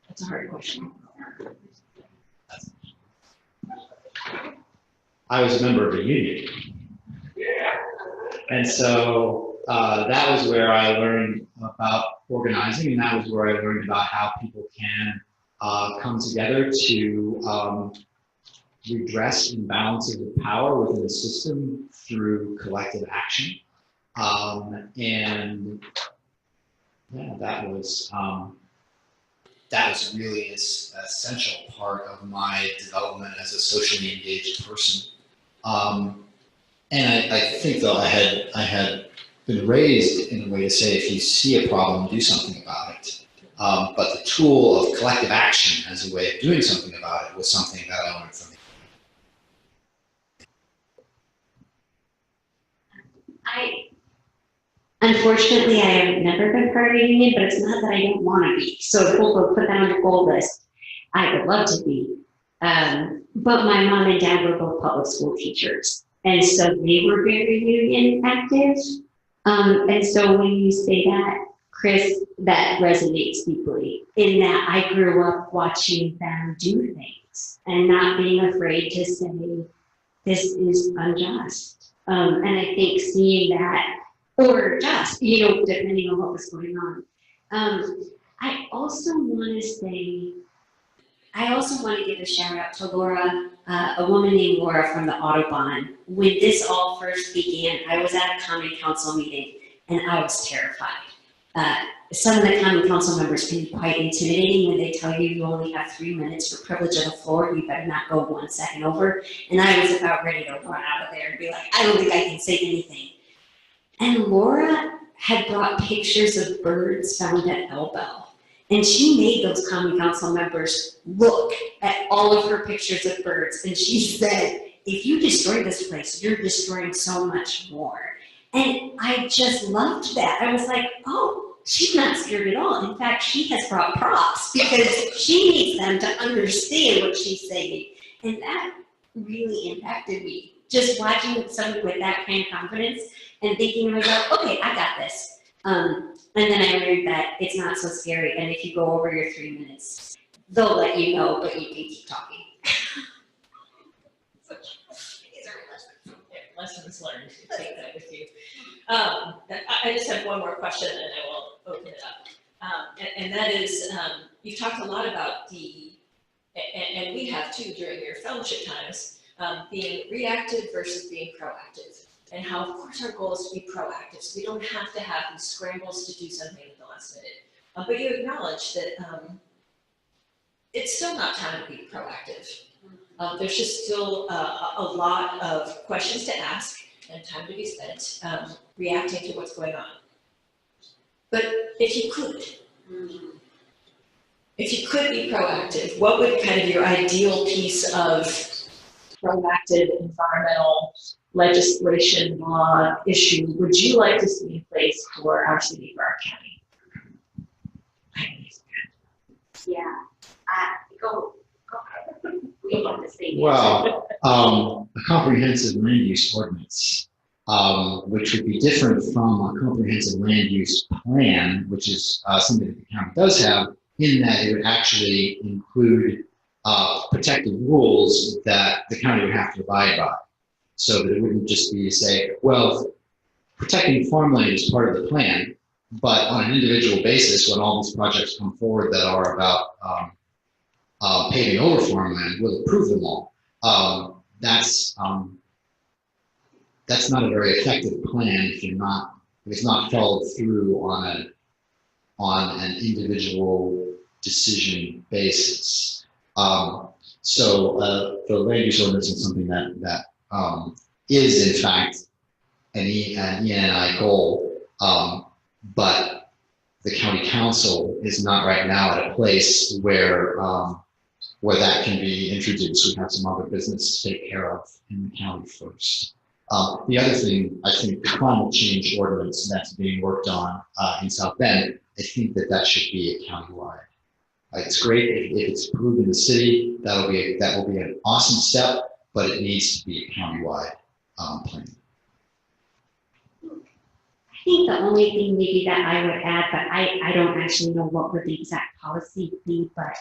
B: That's a hard question.
E: I was a member of a union. And so that was where I learned about organizing, and that was where I learned about how people can come together to redress imbalances of power within the system through collective action. And yeah, that was really an essential part of my development as a socially engaged person. And I think though I had been raised in a way to say, if you see a problem, do something about it. But the tool of collective action as a way of doing something about it was something that I learned from
A: Unfortunately, I have never been part of a union, but it's not that I don't want to be. So if we'll put that on the goal list, I would love to be. But my mom and dad were both public school teachers. And so they were very union active. And so when you say that, Chris, that resonates deeply in that I grew up watching them do things and not being afraid to say, this is unjust. And I think seeing that, or just, depending on what was going on. I also want to give a shout out to Laura, a woman named Laura from the Audubon. When this all first began, I was at a common council meeting and I was terrified. Some of the common council members can be quite intimidating when they tell you you only have 3 minutes for privilege of the floor. You better not go 1 second over. And I was about ready to run out of there and be like, I don't think I can say anything. And Laura had brought pictures of birds found at Elbel. And she made those common council members look at all of her pictures of birds. And she said, if you destroy this place, you're destroying so much more. And I just loved that. I was like, oh, she's not scared at all. In fact, she has brought props because she needs them to understand what she's saying. And that really impacted me. Just watching someone with that kind of confidence and thinking to myself, okay, I got this. And then I learned that it's not so scary. And if you go over your 3 minutes, they'll let you know, but you can keep talking.
B: Lessons learned. Take that with you. I just have one more question and I will open it up. And that is, you've talked a lot about and we have too during your fellowship times, being reactive versus being proactive. And how, of course, our goal is to be proactive, so we don't have to have these scrambles to do something at the last minute. But you acknowledge that it's still not time to be proactive. There's just still a lot of questions to ask and time to be spent reacting to what's going on. But if you could be proactive, what would kind of your ideal piece of proactive environmental legislation, law, issue would you like to see in place for our city, for our county?
A: Yeah, go. We have the same.
E: Well, a comprehensive land use ordinance, which would be different from a comprehensive land use plan, which is something that the county does have, in that it would actually include protective rules that the county would have to abide by. So that it wouldn't just be say, well, protecting farmland is part of the plan, but on an individual basis, when all these projects come forward that are about paving over farmland, we'll approve them all. That's not a very effective plan if it's not followed through on an individual decision basis. So the land use ordinance is something that is in fact an ENNI goal, but the county council is not right now at a place where that can be introduced. We have some other business to take care of in the county first. The other thing, I think the climate change ordinance that's being worked on in South Bend, I think that should be a countywide. It's great if it's approved in the city, that will be an awesome step, but it needs to be a countywide plan.
A: I think the only thing maybe that I would add, but I don't actually know what would the exact policy be, but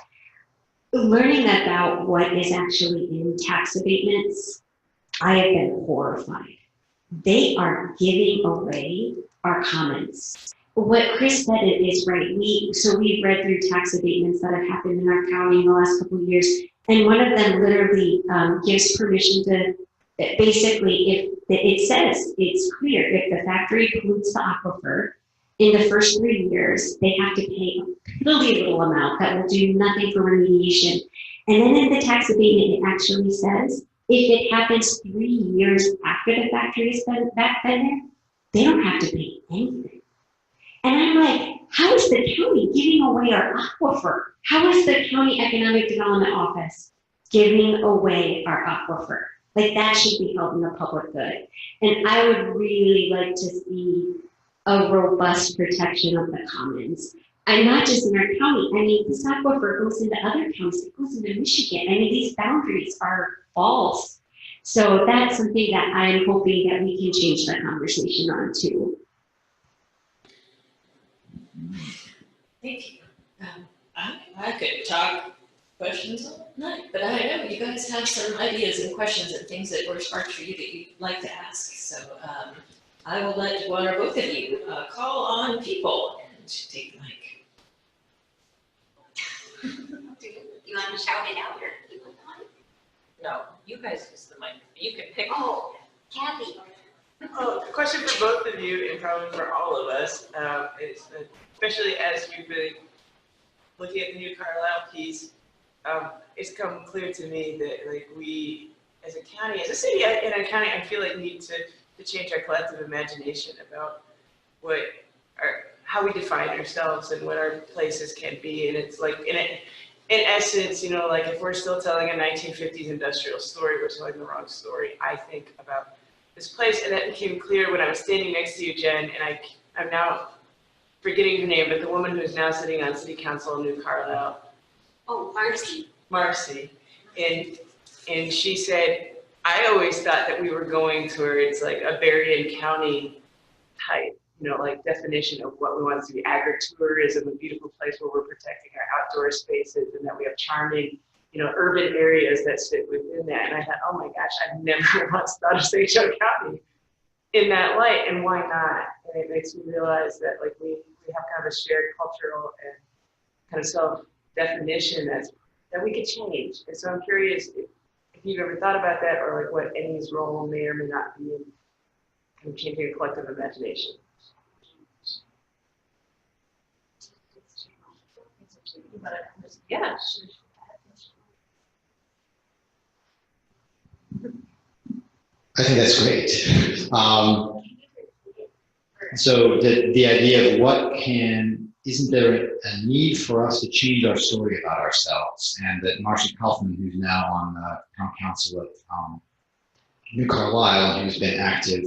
A: learning about what is actually in tax abatements, I have been horrified. They are giving away our commons. What Chris said is right. We've read through tax abatements that have happened in our county in the last couple of years, and one of them literally gives permission to, basically, if it says, it's clear, if the factory pollutes the aquifer, in the first 3 years, they have to pay a piddly little amount that will do nothing for remediation. And then in the tax abatement, it actually says, if it happens 3 years after the factory has been there, they don't have to pay anything. And I'm like, how is the county giving away our aquifer? How is the county economic development office giving away our aquifer? Like, that should be held in the public good. And I would really like to see a robust protection of the commons. And not just in our county. I mean, this aquifer goes into other counties. It goes into Michigan. I mean, these boundaries are false. So that's something that I'm hoping that we can change the conversation on too.
B: Thank you. I could talk questions all night, but I know you guys have some ideas and questions and things that were sparked for you that you'd like to ask. So I will let one or both of you call on people and take the mic.
A: You want to shout it out or?
F: No, you guys use the mic. You can pick.
A: Oh, Kathy.
G: Well, question for both of you and probably for all of us, is especially as you've been looking at the new Carlisle piece, it's come clear to me that like we, as a county, as a city, and a county, I feel like need to change our collective imagination about how we define ourselves and what our places can be. And it's like in essence, you know, like if we're still telling a 1950s industrial story, we're telling the wrong story. I think about this place, and that became clear when I was standing next to you, Jen, and I'm now forgetting her name, but the woman who's now sitting on City Council in New Carlisle.
A: Oh, Marcy.
G: Marcy, and she said, I always thought that we were going towards like a Berrien County type, you know, like definition of what we want to be agritourism, a beautiful place where we're protecting our outdoor spaces, and that we have charming, you know, urban areas that sit within that. And I thought, oh my gosh, I've never once thought of St. Joe County in that light, and why not? And it makes me realize that like we have kind of a shared cultural and kind of self-definition that we could change. And so I'm curious if you've ever thought about that, or like what ENNI's role may or may not be in kind of changing a collective imagination.
F: Yeah.
E: I think that's great. So the idea of isn't there a need for us to change our story about ourselves? And that Marcia Kaufman, who's now on the town council of New Carlisle, and who's been active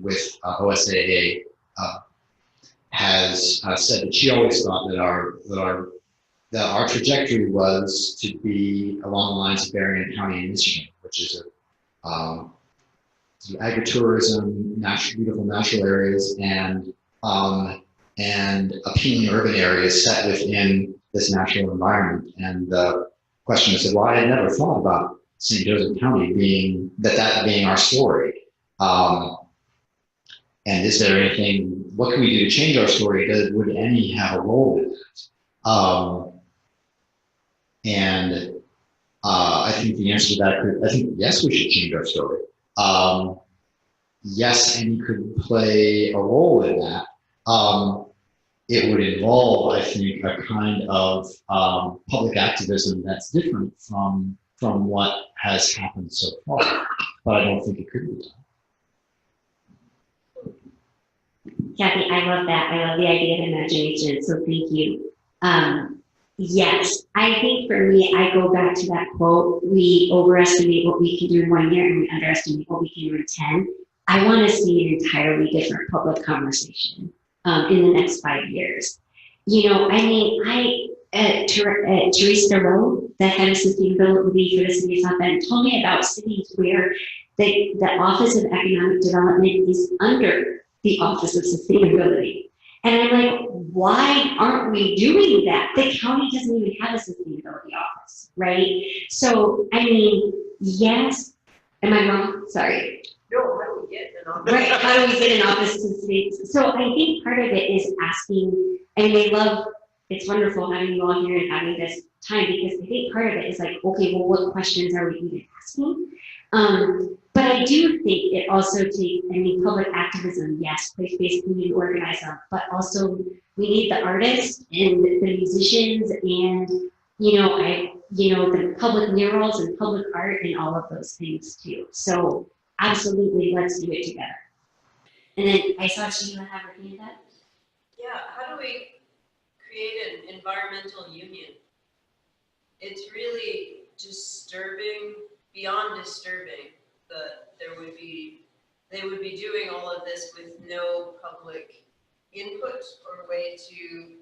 E: with OSAA, has said that she always thought that our trajectory was to be along the lines of Berrien County in Michigan, which is agritourism, beautiful natural areas, and appealing urban areas set within this natural environment. And the question is, well, I had never thought about St. Joseph County being our story. And is there anything? What can we do to change our story? Would ENNI have a role in it? I think the answer to that I think yes, we should change our story. Yes, ENNI could play a role in that. It would involve, I think, a kind of public activism that's different from what has happened so far. But I don't think it could be done.
A: Kathy, I love that. I love the idea of imagination, so thank you. Yes, I think for me, I go back to that quote, we overestimate what we can do in 1 year and we underestimate what we can do in 10. I want to see an entirely different public conversation in the next 5 years. You know, I mean, Teresa Rowe, the head of sustainability for the city of South Bend, told me about cities where the Office of Economic Development is under the Office of Sustainability. And I'm like, why aren't we doing that? The county doesn't even have a sustainability office, right? So, I mean, yes, am I wrong? Sorry.
G: No, how do we get an office?
A: Right, how do we get an office to states? So I think part of it is asking, and they love, it's wonderful having you all here and having this time, because I think part of it is like, okay, well, what questions are we even asking? But I do think it also takes, I mean, public activism, yes, place-based community organizer, but also we need the artists and the musicians and, the public murals and public art and all of those things too. So absolutely, let's do it together. And then I saw Sheila have her hand up.
F: Yeah, how do we create an environmental union? It's really disturbing, beyond disturbing, that they would be doing all of this with no public input or way to,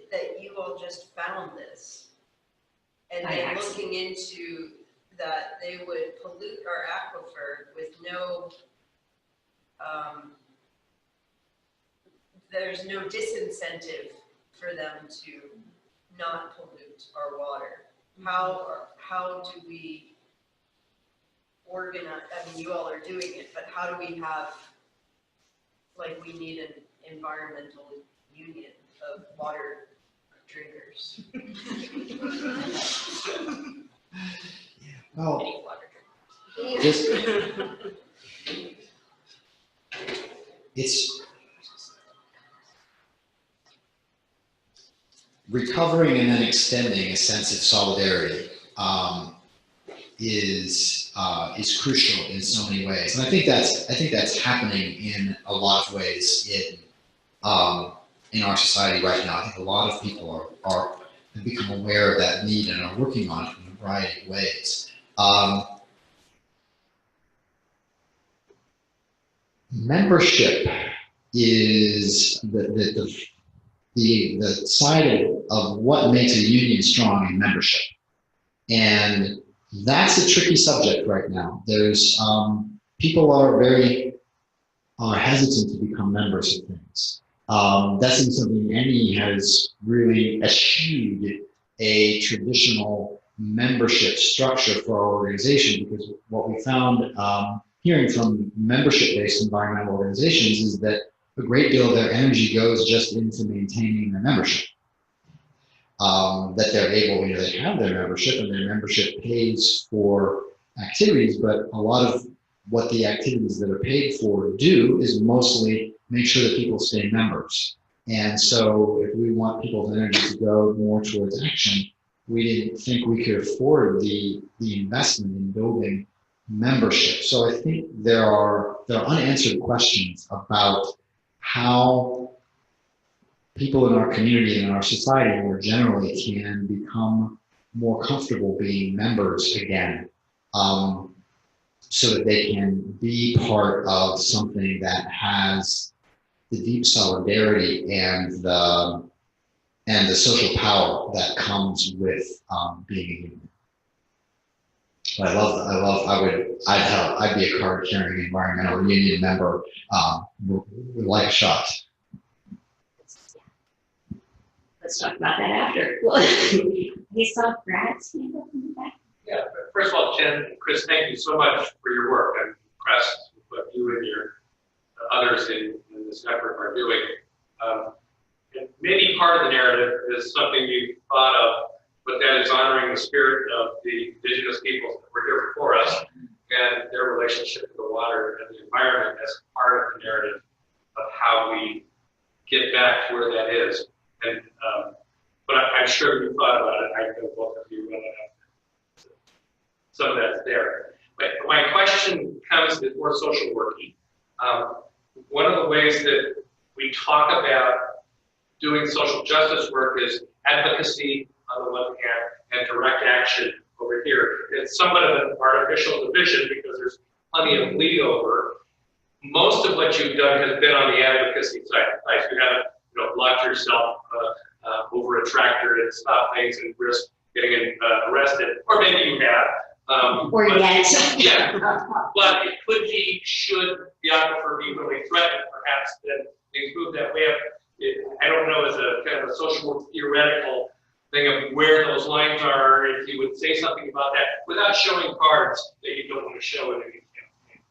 F: that you all just found this. And then looking into that they would pollute our aquifer with no, there's no disincentive for them to not pollute our water. How do we organize, I mean, you all are doing it, but how do we have, like, we need an environmental union of water drinkers.
E: Well,
F: Any water drinkers.
E: just, it's recovering and then extending a sense of solidarity is crucial in so many ways, and I think that's happening in a lot of ways in our society right now. I think a lot of people have become aware of that need and are working on it in a variety of ways. Membership is the side of what makes a union strong in membership, and that's a tricky subject right now. There's people are hesitant to become members of things. That's something ENNI has really eschewed a traditional membership structure for our organization, because what we found hearing from membership-based environmental organizations is that a great deal of their energy goes just into maintaining their membership. That they're able, they have their membership and their membership pays for activities, but a lot of what the activities that are paid for do is mostly make sure that people stay members. And so if we want people's energy to go more towards action, we didn't think we could afford the investment in building membership. So I think there are unanswered questions about how people in our community and in our society more generally can become more comfortable being members again, so that they can be part of something that has the deep solidarity and the social power that comes with being a union. I'd be a card-carrying environmental union member, would like a shot.
A: Let's talk about that after. We saw Brad's hand up in the back.
H: Yeah, first of all, Jen, Chris, thank you so much for your work. I'm impressed with what you and your others in this effort are doing. And maybe part of the narrative is something you've thought of, but that is honoring the spirit of the indigenous peoples that were here before us and their relationship to the water and the environment as part of the narrative of how we get back to where that is. And but I'm sure you thought about it. I know both of you some of that's there. But my question comes before social working. One of the ways that we talk about doing social justice work is advocacy on the one hand and direct action over here. It's somewhat of an artificial division because there's plenty of bleed over. Most of what you've done has been on the advocacy side. Right? You haven't, locked yourself over a tractor and stop things and risk getting arrested, or maybe you have.
A: Or
H: but-
A: yet.
H: Yeah, but it could be, should the aquifer be really threatened, perhaps, then things move that way. I don't know, as a kind of a social theoretical thing of where those lines are, if you would say something about that without showing cards that you don't want to show in any campaign.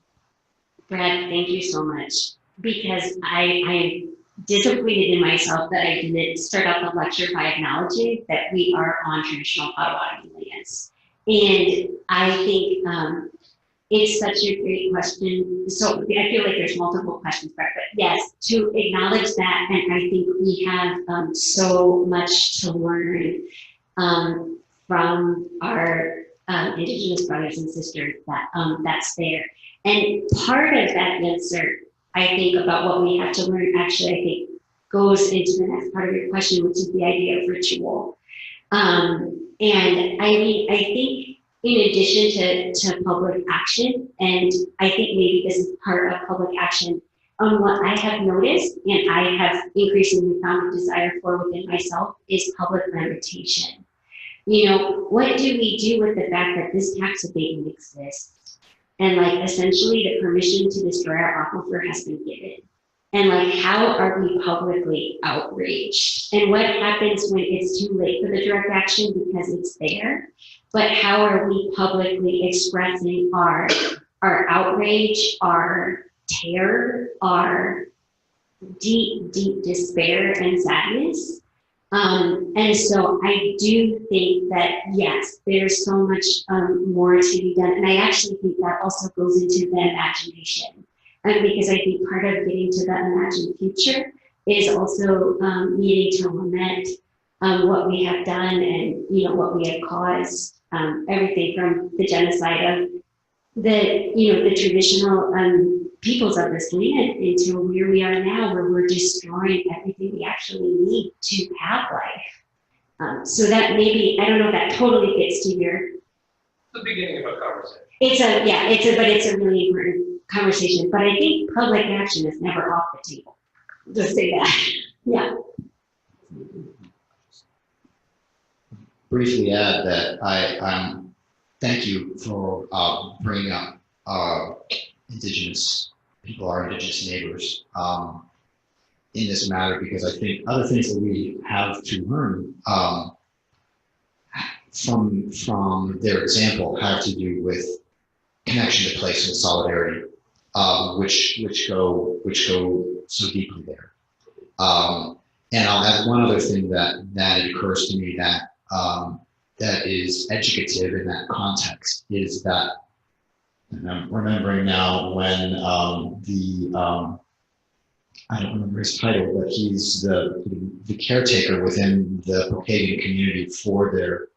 A: Brad, thank you so much, because I am disappointed in myself that I didn't start out the lecture by acknowledging that we are on traditional Potawatomi lands. And I think it's such a great question. So I feel like there's multiple questions, but yes, to acknowledge that, and I think we have so much to learn from our Indigenous brothers and sisters that's there. And part of that answer, I think, about what we have to learn, actually, I think, goes into the next part of your question, which is the idea of ritual. And I mean, I think in addition to public action, and I think maybe this is part of public action, what I have noticed, and I have increasingly found a desire for within myself, is public lamentation. What do we do with the fact that this tax abatement exists? And like essentially the permission to destroy our aquifer has been given. And like, how are we publicly outraged? And what happens when it's too late for the direct action because it's there? But how are we publicly expressing our outrage, our terror, our deep, deep despair and sadness? And so I do think that, yes, there's so much more to be done. And I actually think that also goes into the imagination. Because I think part of getting to the imagined future is also needing to lament what we have done and, what we have caused, everything from the genocide of the traditional peoples of this land into where we are now, where we're destroying everything we actually need to have life. So that maybe, I don't know if that totally fits to your.
H: The beginning of a conversation.
A: But it's a really important conversation. But I think public action is never off the table. Just say that. Yeah.
E: Briefly add that I thank you for bringing up Indigenous people, our Indigenous neighbors, in this matter, because I think other things that we have to learn from their example have to do with connection to place and solidarity, which go so deeply there. And I'll add one other thing that occurs to me that is educative in that context is that, and I'm remembering now when I don't remember his title, but he's the caretaker within the Pokagon community for their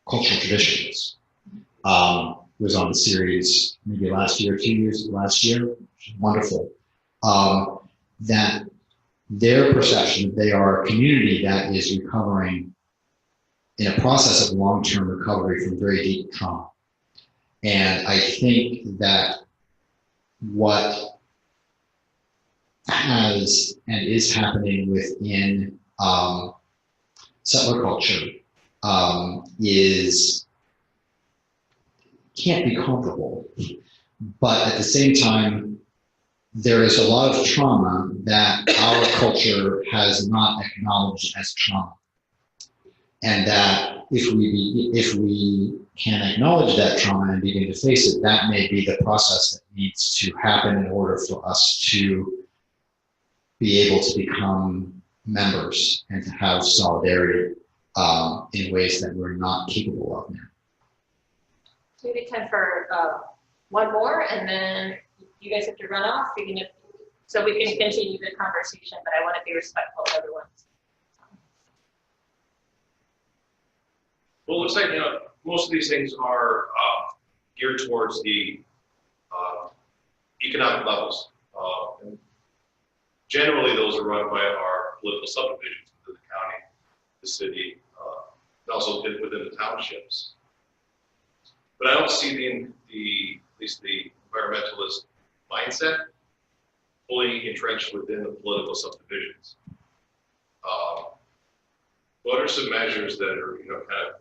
E: cultural traditions. Was on the series maybe last year. Wonderful. That their perception, they are a community that is recovering in a process of long-term recovery from very deep trauma. And I think that what has and is happening within settler culture can't be comparable. But at the same time, there is a lot of trauma that our culture has not acknowledged as trauma. And that if we can acknowledge that trauma and begin to face it, that may be the process that needs to happen in order for us to be able to become members and to have solidarity in ways that we're not capable of now.
B: Maybe time for one more, and then you guys have to run off. So we can continue the conversation, but I want to be respectful of everyone's.
H: Well, it looks like most of these things are geared towards the economic levels. And generally, those are run by our
C: political subdivisions within the county, the city, and also within the townships. But I don't see at least the environmentalist mindset fully entrenched within the political subdivisions. What are some measures that are, kind of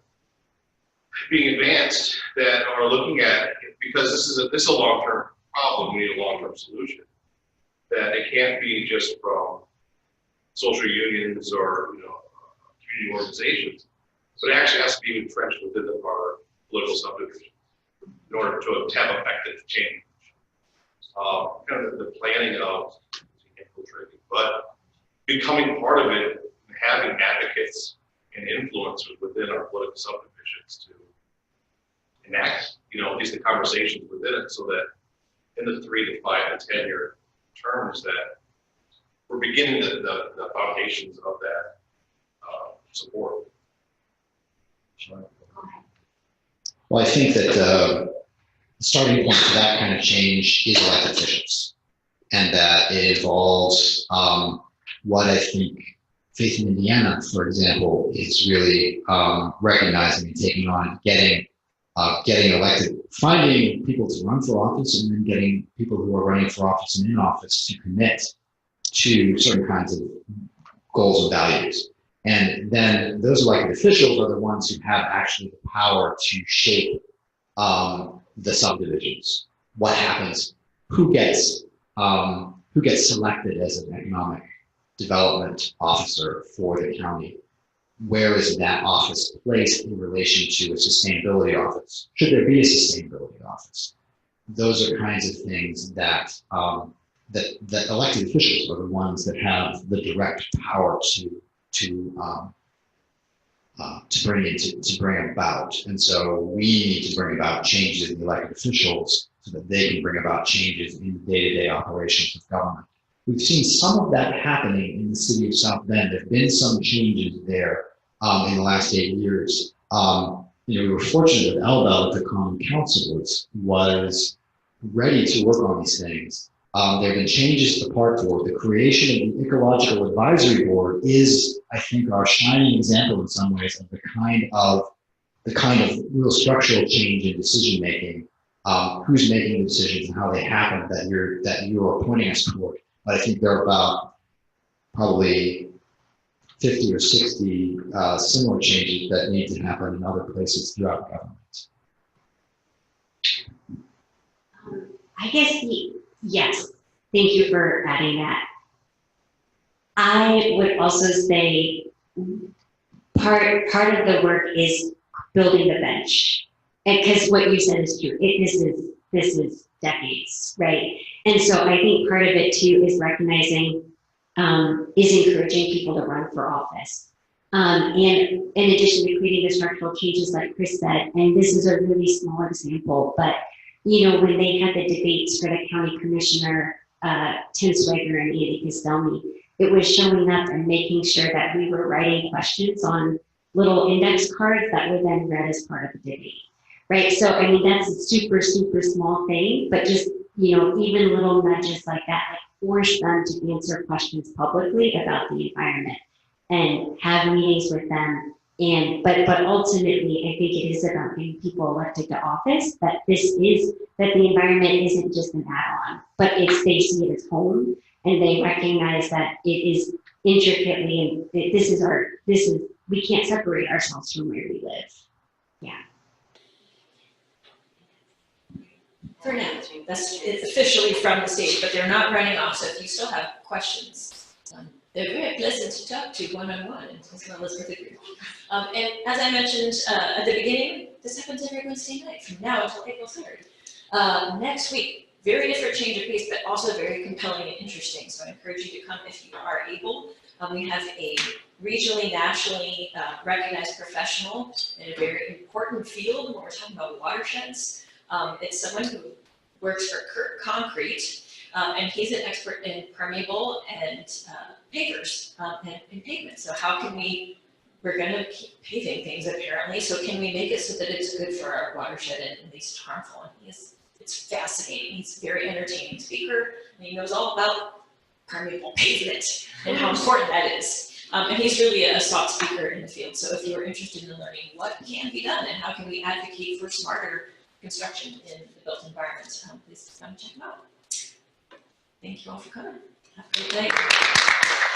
C: being advanced that are looking at, because this is a long-term problem, we need a long-term solution, that it can't be just from social unions or, community organizations, but it actually has to be entrenched within our political subdivision in order to have effective change. Kind of the planning of infiltrating, but becoming part of it and having advocates and influencers within our political subdivisions to enact, at least the conversations within it, so that in the 3 to 5 to 10 year terms that we're beginning the foundations of that support.
E: Well, I think that the starting point for that kind of change is elected officials, and that it involves what I think Faith in Indiana, for example, is really recognizing and taking on, getting elected, finding people to run for office, and then getting people who are running for office and in office to commit to certain kinds of goals and values. And then those elected officials are the ones who have actually the power to shape the subdivisions. What happens? Who gets selected as an economic development officer for the county? Where is that office placed in relation to a sustainability office? Should there be a sustainability office? Those are kinds of things that that elected officials are the ones that have the direct power to bring about. And so we need to bring about changes in the elected officials so that they can bring about changes in the day-to-day operations of government. We've seen some of that happening in the city of South Bend. There have been some changes there in the last 8 years. We were fortunate that LBEL, the Common Council, was ready to work on these things. There have been changes to the Park Board. The creation of the Ecological Advisory Board is, I think, our shining example in some ways of the kind of real structural change in decision making. Who's making the decisions and how they happen that you're pointing us toward. But I think there are about probably 50 or 60 similar changes that need to happen in other places throughout government.
A: I guess, yes, thank you for adding that. I would also say part of the work is building the bench. And because what you said is true, this is decades, right? And so I think part of it too is recognizing, is encouraging people to run for office. And in addition to creating the structural changes like Chris said, and this is a really small example, but when they had the debates for the county commissioner, Tim Swager and Andy Castelmi, it was showing up and making sure that we were writing questions on little index cards that were then read as part of the debate, right? So, I mean, that's a super, super small thing, but just, even little nudges like that, like force them to answer questions publicly about the environment and have meetings with them. But ultimately, I think it is about getting people elected to office, that the environment isn't just an add-on, but they see it as home, and they recognize that it is intricately, and we can't separate ourselves from where we live. Yeah.
B: For now, that's officially from the state, but they're not running off, so if you still have questions, they're very pleasant to talk to one-on-one, as well as with a group. And as I mentioned at the beginning, this happens every Wednesday night from now until April 3rd. Next week, very different change of pace, but also very compelling and interesting. So I encourage you to come if you are able. We have a regionally, nationally recognized professional in a very important field when we're talking about watersheds. It's someone who works for Concrete, and he's an expert in permeable and pavers and pavement. So how can we're going to keep paving things apparently, so can we make it so that it's good for our watershed and least harmful? And it's fascinating. He's a very entertaining speaker, and he knows all about permeable pavement and how important that is. And he's really a sought speaker in the field. So if you are interested in learning what can be done and how can we advocate for smarter construction in the built environment, please come check him out. Thank you all for coming. Have a great day.